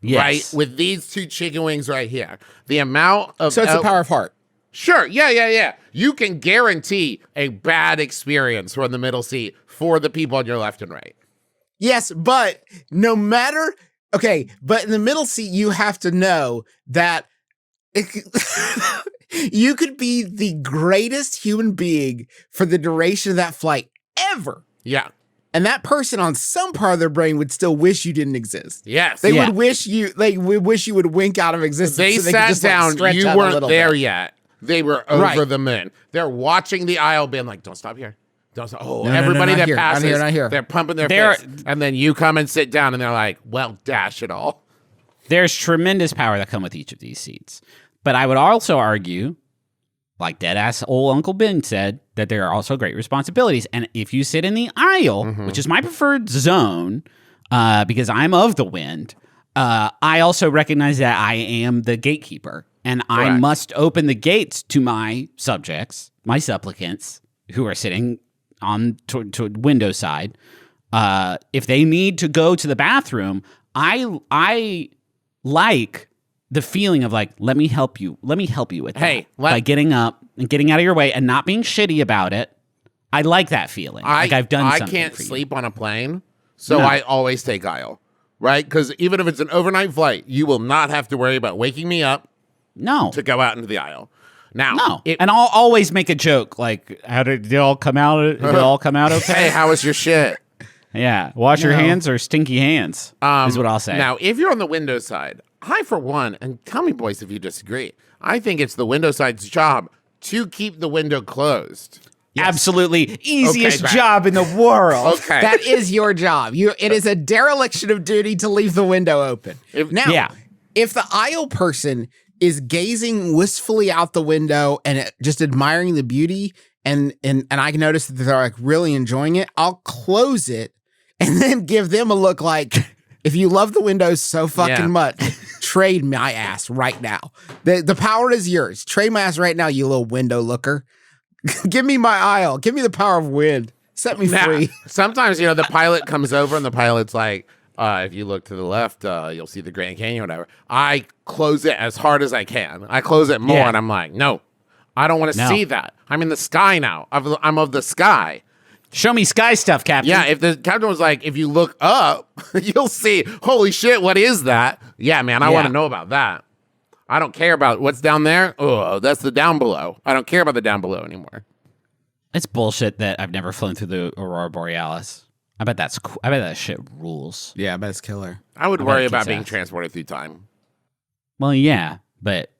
Yes. Right? With these 2 chicken wings right here. The amount of... So it's the power of heart. Sure. Yeah. You can guarantee a bad experience from the middle seat for the people on your left and right. Yes, but no matter... Okay, but in the middle seat, you have to know that you could be the greatest human being for the duration of that flight ever. Yeah. And that person on some part of their brain would still wish you didn't exist. Yes. They would wish you would wink out of existence. They so sat could just, down, stretch you out a weren't little there bit. yet. They were over the moon. They're watching the aisle being like, don't stop here. Don't stop. Oh, No, everybody not that here, passes, not here. they're pumping their fists. And then you come and sit down and they're like, well, dash it all. There's tremendous power that come with each of these seats. But I would also argue, like dead-ass old Uncle Ben said, that there are also great responsibilities. And if you sit in the aisle, which is my preferred zone, because I'm of the wind, I also recognize that I am the gatekeeper. And I must open the gates to my subjects, my supplicants, who are sitting on to window side. If they need to go to the bathroom, I like the feeling of like, let me help you with that. By getting up and getting out of your way and not being shitty about it. I like that feeling. I've done something. I can't sleep on a plane, so I always take aisle, right? Because even if it's an overnight flight, you will not have to worry about waking me up to go out into the aisle. Now, and I'll always make a joke like, "How did it all come out? Did it all come out okay? Hey, how was your shit?" Yeah, wash your hands or stinky hands is what I'll say. Now, if you're on the window side, I, for one, and tell me, boys, if you disagree, I think it's the window side's job to keep the window closed. Yes. Absolutely. Easiest job in the world. Okay. That is your job. It is a dereliction of duty to leave the window open. If the aisle person is gazing wistfully out the window and just admiring the beauty, and I can notice that they're like really enjoying it, I'll close it and then give them a look like, if you love the windows so fucking much, trade my ass right now. The power is yours. Trade my ass right now, you little window looker. Give me my aisle. Give me the power of wind. Set me free. Sometimes, the pilot comes over and the pilot's like, if you look to the left, you'll see the Grand Canyon or whatever. I close it as hard as I can. I close it more and I'm like, no, I don't want to see that. I'm in the sky now. I'm of the sky. Show me sky stuff, Captain. Yeah, if the captain was like, if you look up, you'll see, holy shit, what is that? Yeah, man, I want to know about that. I don't care about what's down there. Oh, that's the down below. I don't care about the down below anymore. It's bullshit that I've never flown through the Aurora Borealis. I bet that's cool. I bet that shit rules. Yeah, I bet it's killer. I would worry about being transported through time. Well, yeah, but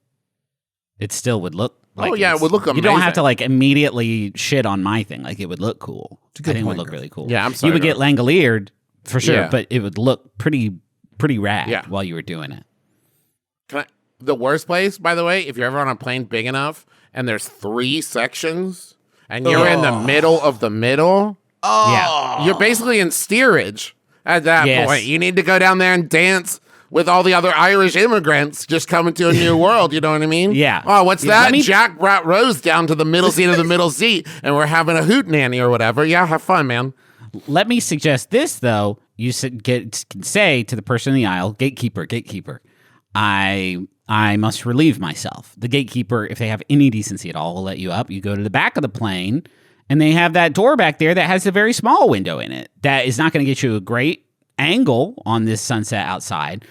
it still would look like it would look amazing. You don't have to like immediately shit on my thing. Like it would look cool. I think it would look really cool. Yeah, I'm sorry. You would get Langoliered for sure, but it would look pretty rad while you were doing it. The worst place, by the way, if you're ever on a plane big enough and there's 3 sections, and you're in the middle of the middle. Yeah. You're basically in steerage at that point. You need to go down there and dance with all the other Irish immigrants just coming to a new world. You know what I mean? Yeah. Oh, what's that? Jack brought Rose down to the middle seat of the middle seat, and we're having a hoot nanny or whatever. Yeah, have fun, man. Let me suggest this, though. You can say to the person in the aisle, gatekeeper, I must relieve myself. The gatekeeper, if they have any decency at all, will let you up. You go to the back of the plane, and they have that door back there that has a very small window in it. That is not going to get you a great angle on this sunset outside.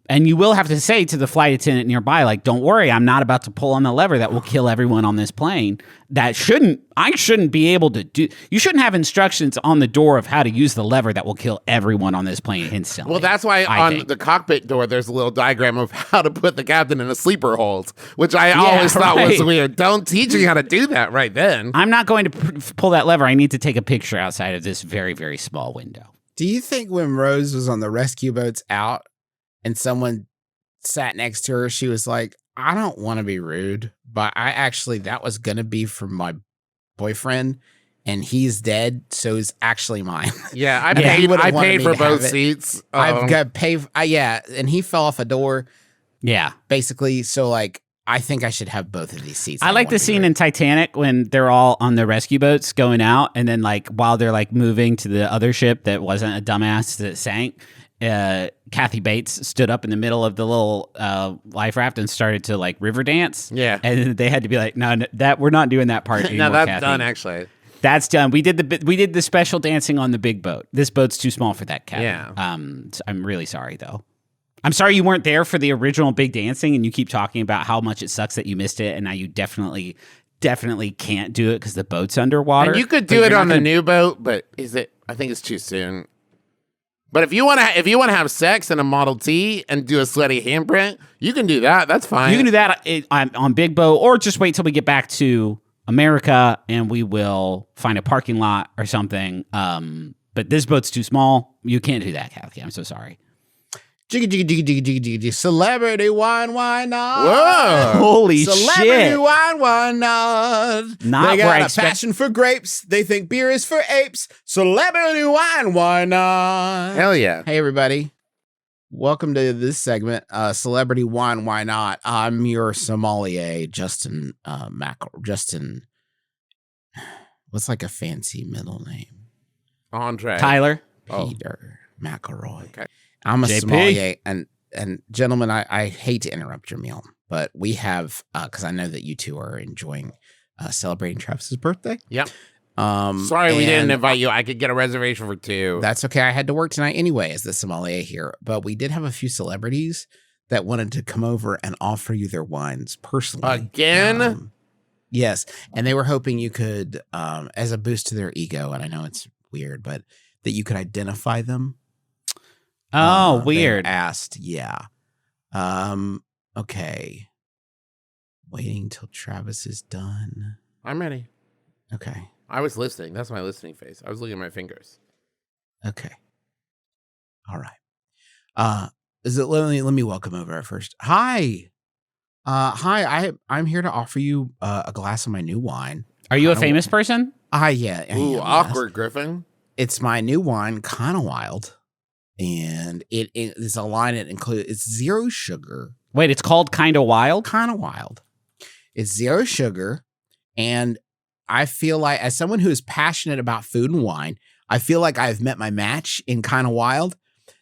And you will have to say to the flight attendant nearby, like, don't worry, I'm not about to pull on the lever that will kill everyone on this plane. I shouldn't be able to do, you shouldn't have instructions on the door of how to use the lever that will kill everyone on this plane instantly. Well, that's why on the cockpit door, there's a little diagram of how to put the captain in a sleeper hold, which I always thought was weird. Don't teach me how to do that right then. I'm not going to pull that lever. I need to take a picture outside of this very, very small window. Do you think when Rose was on the rescue boats out and someone sat next to her, she was like, I don't want to be rude, but that was going to be for my boyfriend and he's dead, so it's actually mine. Yeah, I paid for both seats. I've got paid. And he fell off a door. Yeah. Basically, so like, I think I should have both of these seats. I like the scene in Titanic when they're all on the rescue boats going out, and then like while they're like moving to the other ship that wasn't a dumbass that sank, Kathy Bates stood up in the middle of the little life raft and started to like river dance. Yeah, and they had to be like, no, that we're not doing that part anymore. No, that's Kathy. done actually. That's done. We did the special dancing on the big boat. This boat's too small for that, Kathy. Yeah. I'm really sorry though. I'm sorry you weren't there for the original big dancing, and you keep talking about how much it sucks that you missed it, and now you definitely can't do it because the boat's underwater. And you could do it on the new boat, but I think it's too soon. But if you want to have sex in a Model T and do a sweaty handprint, you can do that. That's fine. You can do that on big boat, or just wait till we get back to America and we will find a parking lot or something. But this boat's too small. You can't do that, Kathy. I'm so sorry. Jiggy. Celebrity wine, why not? Whoa. Holy Celebrity shit. wine, why not? Not they where I got a expect- passion for grapes. They think beer is for apes. Celebrity wine, why not? Hell yeah. Hey, everybody. Welcome to this segment, Celebrity Wine, Why Not? I'm your sommelier, Justin Justin, what's like a fancy middle name? Andre. Tyler. Peter McElroy. Okay. I'm a JP. sommelier, and gentlemen, I hate to interrupt your meal, but we have because I know that you two are enjoying celebrating Travis's birthday. Yep. Sorry we didn't and invite you. I could get a reservation for 2. That's okay. I had to work tonight anyway as the sommelier here, but we did have a few celebrities that wanted to come over and offer you their wines personally. Again? Yes, and they were hoping you could, as a boost to their ego, and I know it's weird, but that you could identify them. Oh, They weird. asked, yeah. Okay. Waiting till Travis is done. I'm ready. Okay. I was listening. That's my listening face. I was looking at my fingers. Okay. All right. Let me welcome over at first. Hi. I'm here to offer you a glass of my new wine. Are you a famous person? Yeah. I Ooh, am, awkward, yes. Griffin. It's my new wine, kind of wild. And it is a line that includes, it's 0 sugar. Wait, it's called Kinda Wild? Kind of wild. It's 0 sugar. And I feel like, as someone who is passionate about food and wine, I feel like I've met my match in Kind of Wild.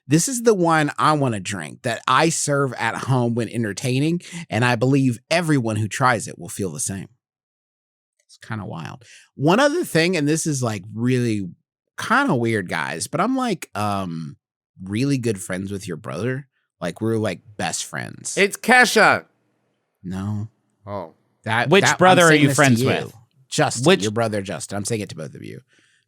This is the wine I want to drink that I serve at home when entertaining. And I believe everyone who tries it will feel the same. It's kind of wild. One other thing, and this is like really kind of weird, guys, but I'm like, really good friends with your brother. Like we're like best friends. It's Kesha. No. Oh. Which brother I'm are saying you this friends to you. with? Justin, your brother Justin. I'm saying it to both of you.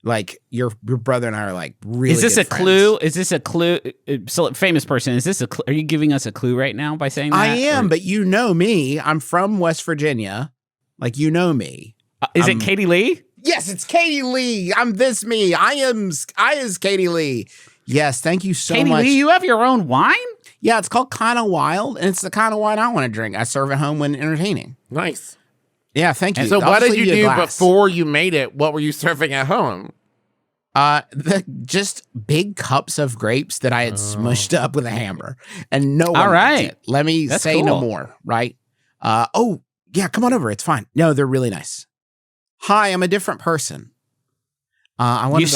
Like your brother and I are like really. Is this good a friends. clue? Is this a clue? So, famous person. Is this a? Are you giving us a clue right now by saying that? I am, Or- but you know me. I'm from West Virginia. Like you know me. Is it Katie Lee? Yes, it's Katie Lee. I'm this me. I is Katie Lee. Yes, thank you so Katie much. Lee, you have your own wine? Yeah, it's called Kinda Wild, and it's the kind of wine I want to drink. I serve at home when entertaining. Nice. Yeah, thank you. So I'll what just did leave you a do glass. before you made it? What were you serving at home? Just big cups of grapes that I had smushed up with a hammer, and no one All liked right. it. Let me That's say no cool. more. Right? Oh yeah, come on over. It's fine. No, they're really nice. Hi, I'm a different person. I wanted You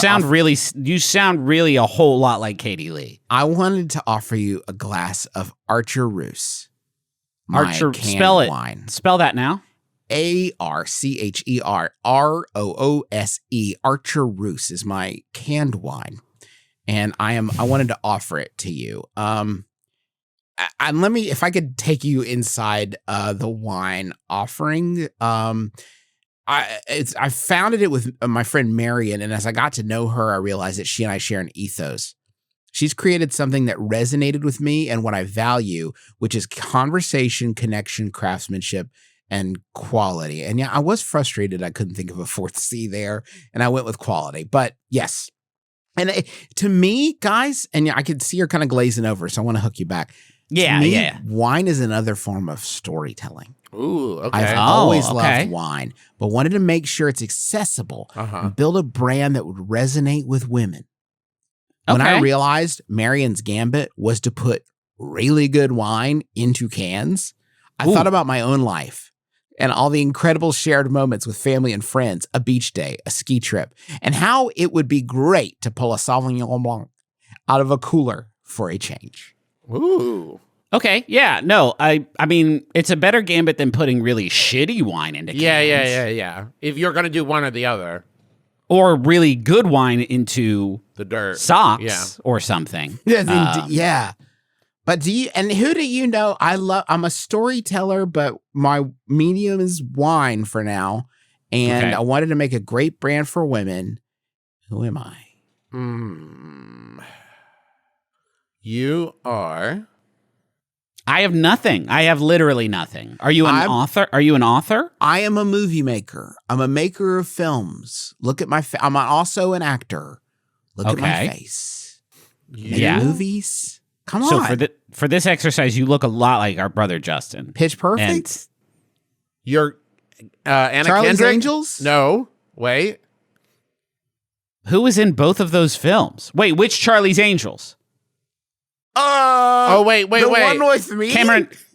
sound really a whole lot like Katie Lee. I wanted to offer you a glass of Archer Roos. My Archer, canned spell it. wine. Spell that now. ARCHERROOSE. Archer Roos is my canned wine, and I wanted to offer it to you. And let me, if I could take you inside the wine offering. I founded it with my friend Marion, and as I got to know her, I realized that she and I share an ethos. She's created something that resonated with me and what I value, which is conversation, connection, craftsmanship, and quality. And yeah, I was frustrated I couldn't think of a fourth C there, and I went with quality. But yes. And to me, guys, and I could see her kind of glazing over, so I want to hook you back. Yeah, To me, yeah. wine is another form of storytelling. Ooh, okay. I've Oh, always okay. loved wine, but wanted to make sure it's accessible Uh-huh. and build a brand that would resonate with women. When I Okay. realized Marion's gambit was to put really good wine into cans, I Ooh. thought about my own life and all the incredible shared moments with family and friends, a beach day, a ski trip, and how it would be great to pull a Sauvignon Blanc out of a cooler for a change. Ooh. Okay, yeah, no, I mean, it's a better gambit than putting really shitty wine into cans. Yeah. If you're gonna do one or the other, Or really good wine into the dirt. socks Yeah. or something. Yeah. But who do you know? I'm a storyteller, but my medium is wine for now. And Okay. I wanted to make a great brand for women. Who am I? You are. I have nothing. I have literally nothing. Are you an author? Are you an author? I am a movie maker. I'm a maker of films. Look at my I'm also an actor. Look at my Okay. face. Yeah. Movies. Come on. So for this exercise, you look a lot like our brother Justin. Pitch Perfect. And You're Anna Charlie's Kendrick? Angels? No. Wait. who was in both of those films? Wait, which Charlie's Angels? Oh, wait. The one with me?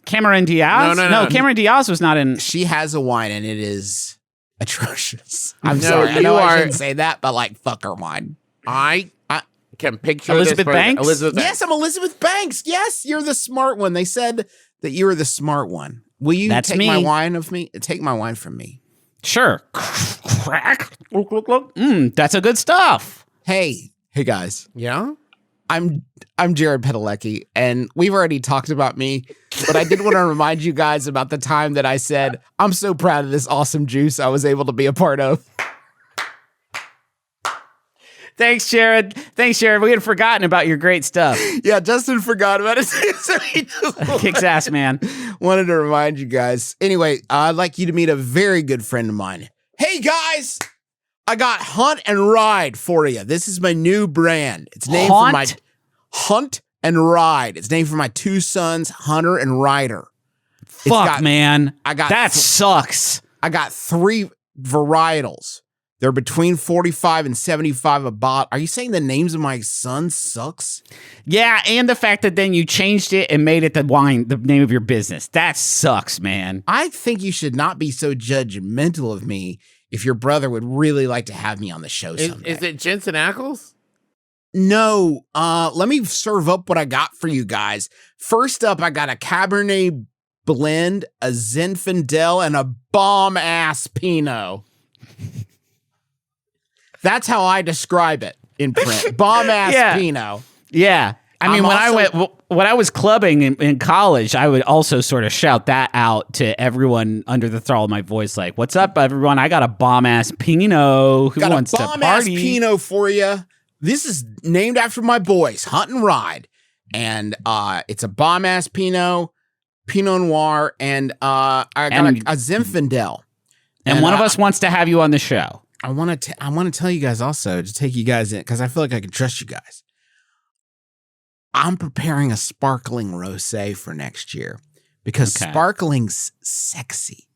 Cameron Diaz? No. Cameron Diaz was not in. She has a wine and it is atrocious. I'm No, sorry. I you know I are- shouldn't say that, but like fuck her wine. I can picture Elizabeth this Banks? Elizabeth Banks. Yes, I'm Elizabeth Banks. Yes, you're the smart one. They said that you were the smart one. Will you That's take me. my wine of me? Take my wine from me. Sure. Crack. Look, look, look. That's a good stuff. Hey guys. Yeah? I'm Jared Padalecki, and we've already talked about me, but I did want to remind you guys about the time that I said, I'm so proud of this awesome juice I was able to be a part of. Thanks, Jared. We had forgotten about your great stuff. Yeah, Justin forgot about it. So he just Kicks ass, man. wanted to remind you guys. Anyway, I'd like you to meet a very good friend of mine. Hey, guys, I got Hunt and Ride for you. This is my new brand. It's named for my Hunt and Ride. It's named for my two sons, Hunter and Ryder. Fuck, man. I got that sucks. I got 3 varietals. They're between 45 and 75 a bottle. Are you saying the names of my sons sucks? Yeah, and the fact that then you changed it and made it the name of your business. That sucks, man. I think you should not be so judgmental of me if your brother would really like to have me on the show someday. Is it Jensen Ackles? No. Let me serve up what I got for you guys. First up, I got a Cabernet blend, a Zinfandel, and a bomb-ass Pinot. That's how I describe it in print. Bomb-ass Yeah. Pinot. Yeah. I mean, I'm when I was clubbing in college, I would also sort of shout that out to everyone under the thrall of my voice, like, "What's up, everyone? I got a bomb ass Pinot. Who Got wants a to bomb-ass party?" Pinot for you. This is named after my boys, Hunt and Ride. And it's a bomb-ass Pinot Noir, and I got a Zinfandel. And one of us wants to have you on the show. I want to tell you guys also to take you guys in because I feel like I can trust you guys. I'm preparing a sparkling rosé for next year because Okay. sparkling's sexy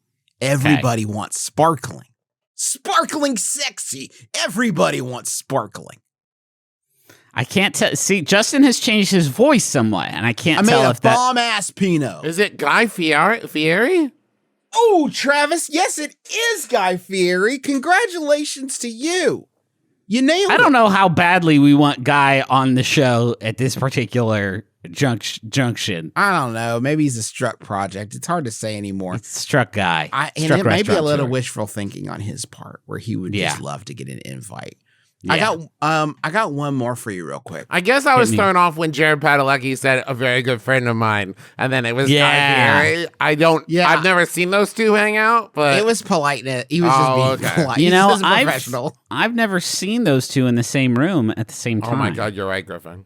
Everybody wants sparkling. Sparkling sexy. Everybody wants sparkling. I can't tell. See, Justin has changed his voice somewhat, and I can't tell if that. Bomb-ass Pinot. Is it Guy Fieri? Oh, Travis, yes, it is Guy Fieri. Congratulations to you. You nailed it. I don't know how badly we want Guy on the show at this particular junction. I don't know. Maybe he's a Struck project. It's hard to say anymore. It's Struck Guy. And Struck it may be a restaurant little tour. wishful thinking on his part, where he would just love to get an invite. Yeah. I got one more for you real quick. I guess I was thrown off when Jared Padalecki said a very good friend of mine, and then it was Guy Fieri. I've never seen those two hang out, but It was politeness. He was just being polite. You He know, was a professional. I've never seen those two in the same room at the same time. Oh my God, you're right, Griffin.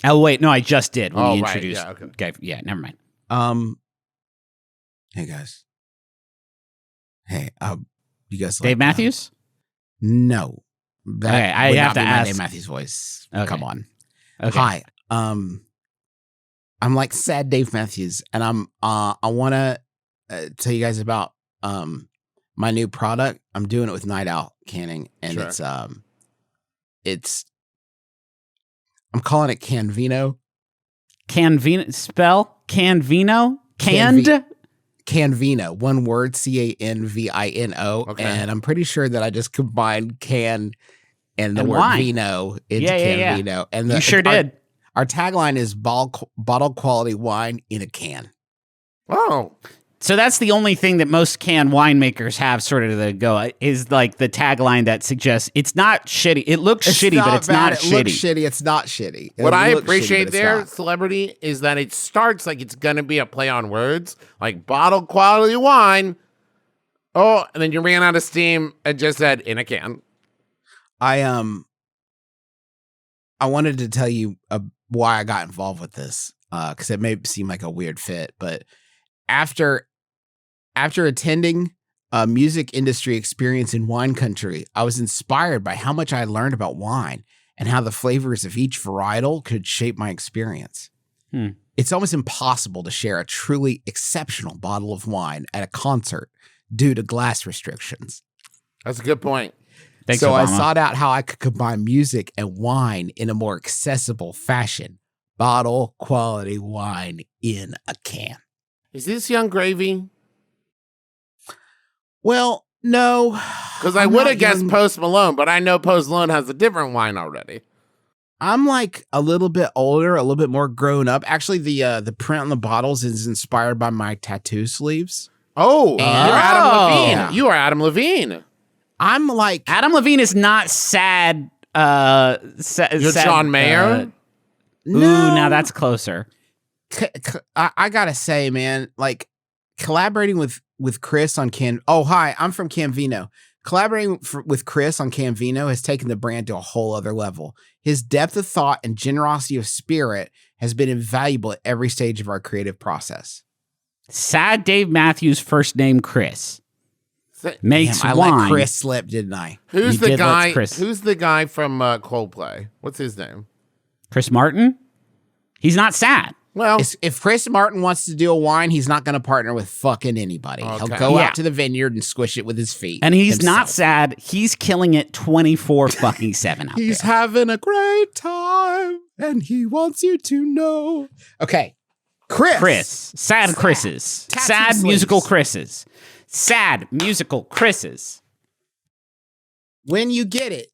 Oh wait, no, I just did when you right, introduced. yeah, okay. Guy. Yeah, never mind. Hey guys. Hey, you guys Dave Matthews? No. That Okay, I would have not to be my ask- Dave Matthews voice. Okay. Come on. Okay. Hi. I'm like sad Dave Matthews, and I want to tell you guys about my new product. I'm doing it with Night Owl Canning, and Sure. it's I'm calling it Canvino. Canvino spell Canvino? Canned? Canvino, one word, Canvino. Okay. And I'm pretty sure that I just combined can and the And word wine. vino into Yeah. Canvino. And You sure did. Our tagline is bottle quality wine in a can. Oh, So that's the only thing that most can winemakers have sort of the go is like the tagline that suggests it's not shitty. It looks shitty, but it's bad. not It shitty. looks shitty. It's not shitty. It what I looks shitty, appreciate but it's there, not. celebrity, is that it starts like it's gonna be a play on words, like bottle quality wine. Oh, and then you ran out of steam and just said in a can. I wanted to tell you why I got involved with this because it may seem like a weird fit, but after attending a music industry experience in wine country, I was inspired by how much I learned about wine and how the flavors of each varietal could shape my experience. It's almost impossible to share a truly exceptional bottle of wine at a concert due to glass restrictions. That's a good point. Thanks, So I Obama. sought out how I could combine music and wine in a more accessible fashion. Bottle quality wine in a can. Is this Young Gravy? Well, no. Because I I'm would not have guessed young. Post Malone, but I know Post Malone has a different wine already. I'm like a little bit older, a little bit more grown up. Actually, the print on the bottles is inspired by my tattoo sleeves. Oh, you're Adam Levine. Yeah. You are Adam Levine. I'm like Adam Levine is not sad. You're John Mayer. Ooh, now that's closer. I gotta say, man, like collaborating with Chris on Oh, hi, I'm from Canvino. Collaborating with Chris on Canvino has taken the brand to a whole other level. His depth of thought and generosity of spirit has been invaluable at every stage of our creative process. Sad Dave Matthews' first name Chris makes Damn, I wine. let Chris slip, didn't I? Who's You the did let guy? Chris- Who's the guy from Coldplay? What's his name? Chris Martin. He's not sad. Well, If Chris Martin wants to do a wine, he's not going to partner with fucking anybody. He'll Okay. go Yeah. out to the vineyard and squish it with his feet. And he's not himself. sad. He's killing it 24/7 out He's there. having a great time, and he wants you to know. Okay, Chris. Sad Chris's. Tattoo Sad sleeves. musical Chris's. Sad musical Chris's. When you get it,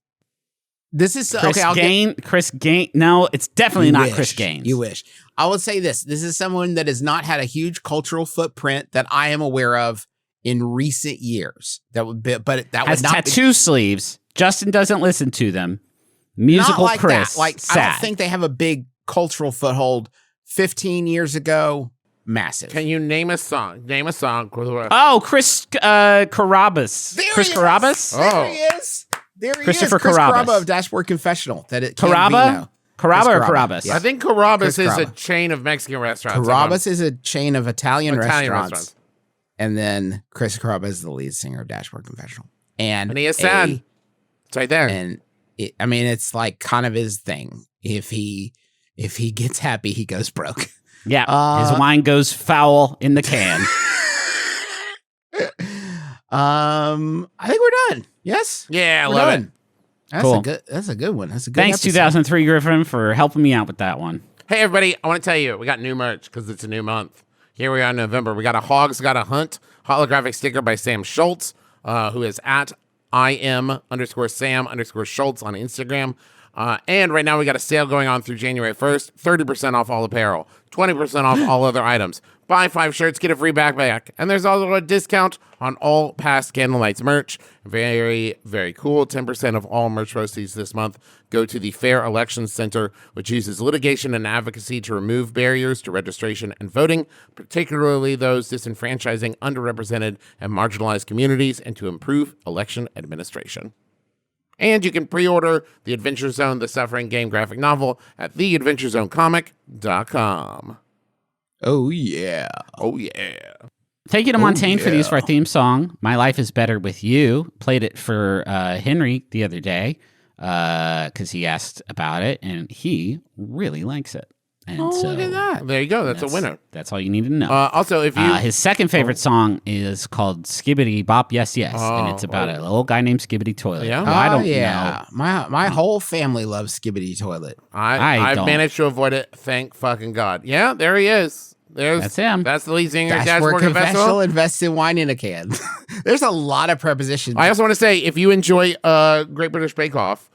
this is Chris okay. I'll Gain. Chris Gain. No, it's definitely You not wish. Chris Gaines. You wish. I would say this. This is someone that has not had a huge cultural footprint that I am aware of in recent years. That would be, but that Has would not tattoo sleeves. Justin doesn't listen to them. be Musical not like Chris. that. Like sad. I don't think they have a big cultural foothold. 15 years ago, massive. can you name a song? Name a song. Oh, Chris Carabas. There Chris he is. Carabas? There he is. There he Christopher is. Chris Carabas. Caraba of Dashboard Confessional. That it Caraba? Caraba or Carabas? Yeah. I think Carrabba's Chris is a Carrabba. chain of Mexican restaurants. Carabas is a chain of Italian Italian restaurants. restaurants. And then Chris Caraba is the lead singer of Dashboard Confessional. And And he is sad. It's right there. And I mean, it's like kind of his thing. If he gets happy, he goes broke. Yeah. His wine goes foul in the can. I think we're done. Yes. Yeah, I We're love done. it. That's Cool. a good. That's a good one. That's a good. Thanks, episode. 2003 Griffin, for helping me out with that one. Hey, everybody, I want to tell you, we got new merch because it's a new month. Here we are in November. We got a Hogs Gotta Hunt holographic sticker by Sam Schultz, who is at IM_Sam_Schultz on Instagram. And right now we got a sale going on through January 1st, 30% off all apparel, 20% off all other items. Buy 5 shirts, get a free backpack. And there's also a discount on all past Candlelights merch. Very, very cool. 10% of all merch proceeds this month go to the Fair Elections Center, which uses litigation and advocacy to remove barriers to registration and voting, particularly those disenfranchising underrepresented and marginalized communities, and to improve election administration. And you can pre-order The Adventure Zone, the Suffering Game graphic novel at theadventurezonecomic.com. Oh yeah. Oh, yeah. Thank you to Montaigne for the use of our theme song, My Life is Better With You. Played it for Henry the other day because he asked about it, and he really likes it. And Look at that. There you go. That's a winner. That's all you need to know. Also, if you... his second favorite song is called Skibbity Bop Yes Yes, and it's about a little guy named Skibbity Toilet. Yeah? I don't know. My whole family loves Skibbity Toilet. I've don't. managed to avoid it. Thank fucking God. Yeah, there he is. That's him. That's the lead singer of Dashboard Dashboard Confessional Confessional. invests in wine in a can. There's a lot of prepositions. I also want to say, if you enjoy Great British Bake Off,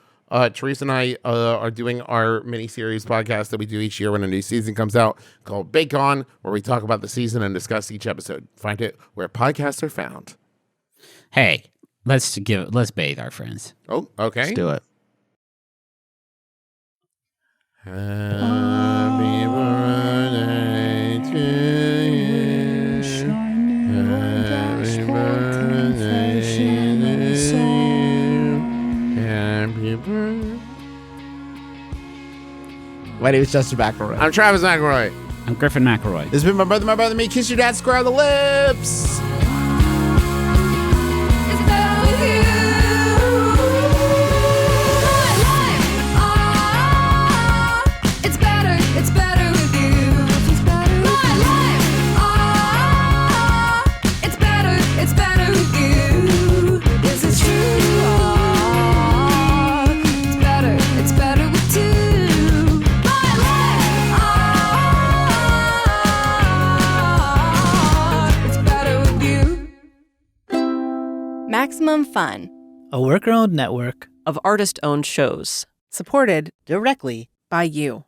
Teresa and I are doing our mini-series podcast that we do each year when a new season comes out called Bake On, where we talk about the season and discuss each episode. Find it where podcasts are found. Hey, let's bathe our friends. Oh, okay. Let's do it. Happy birthday to you. Happy birthday to you. Happy birthday. My name is Justin McElroy. I'm Travis McElroy. I'm Griffin McElroy. This has been my brother, me. Kiss your dad square on the lips. It's better with you. My life, it's better with you. My life, it's better with you. This is true. It's better with two. My life, it's better with you. Maximum Fun, a worker-owned network of artist-owned shows. supported directly by you.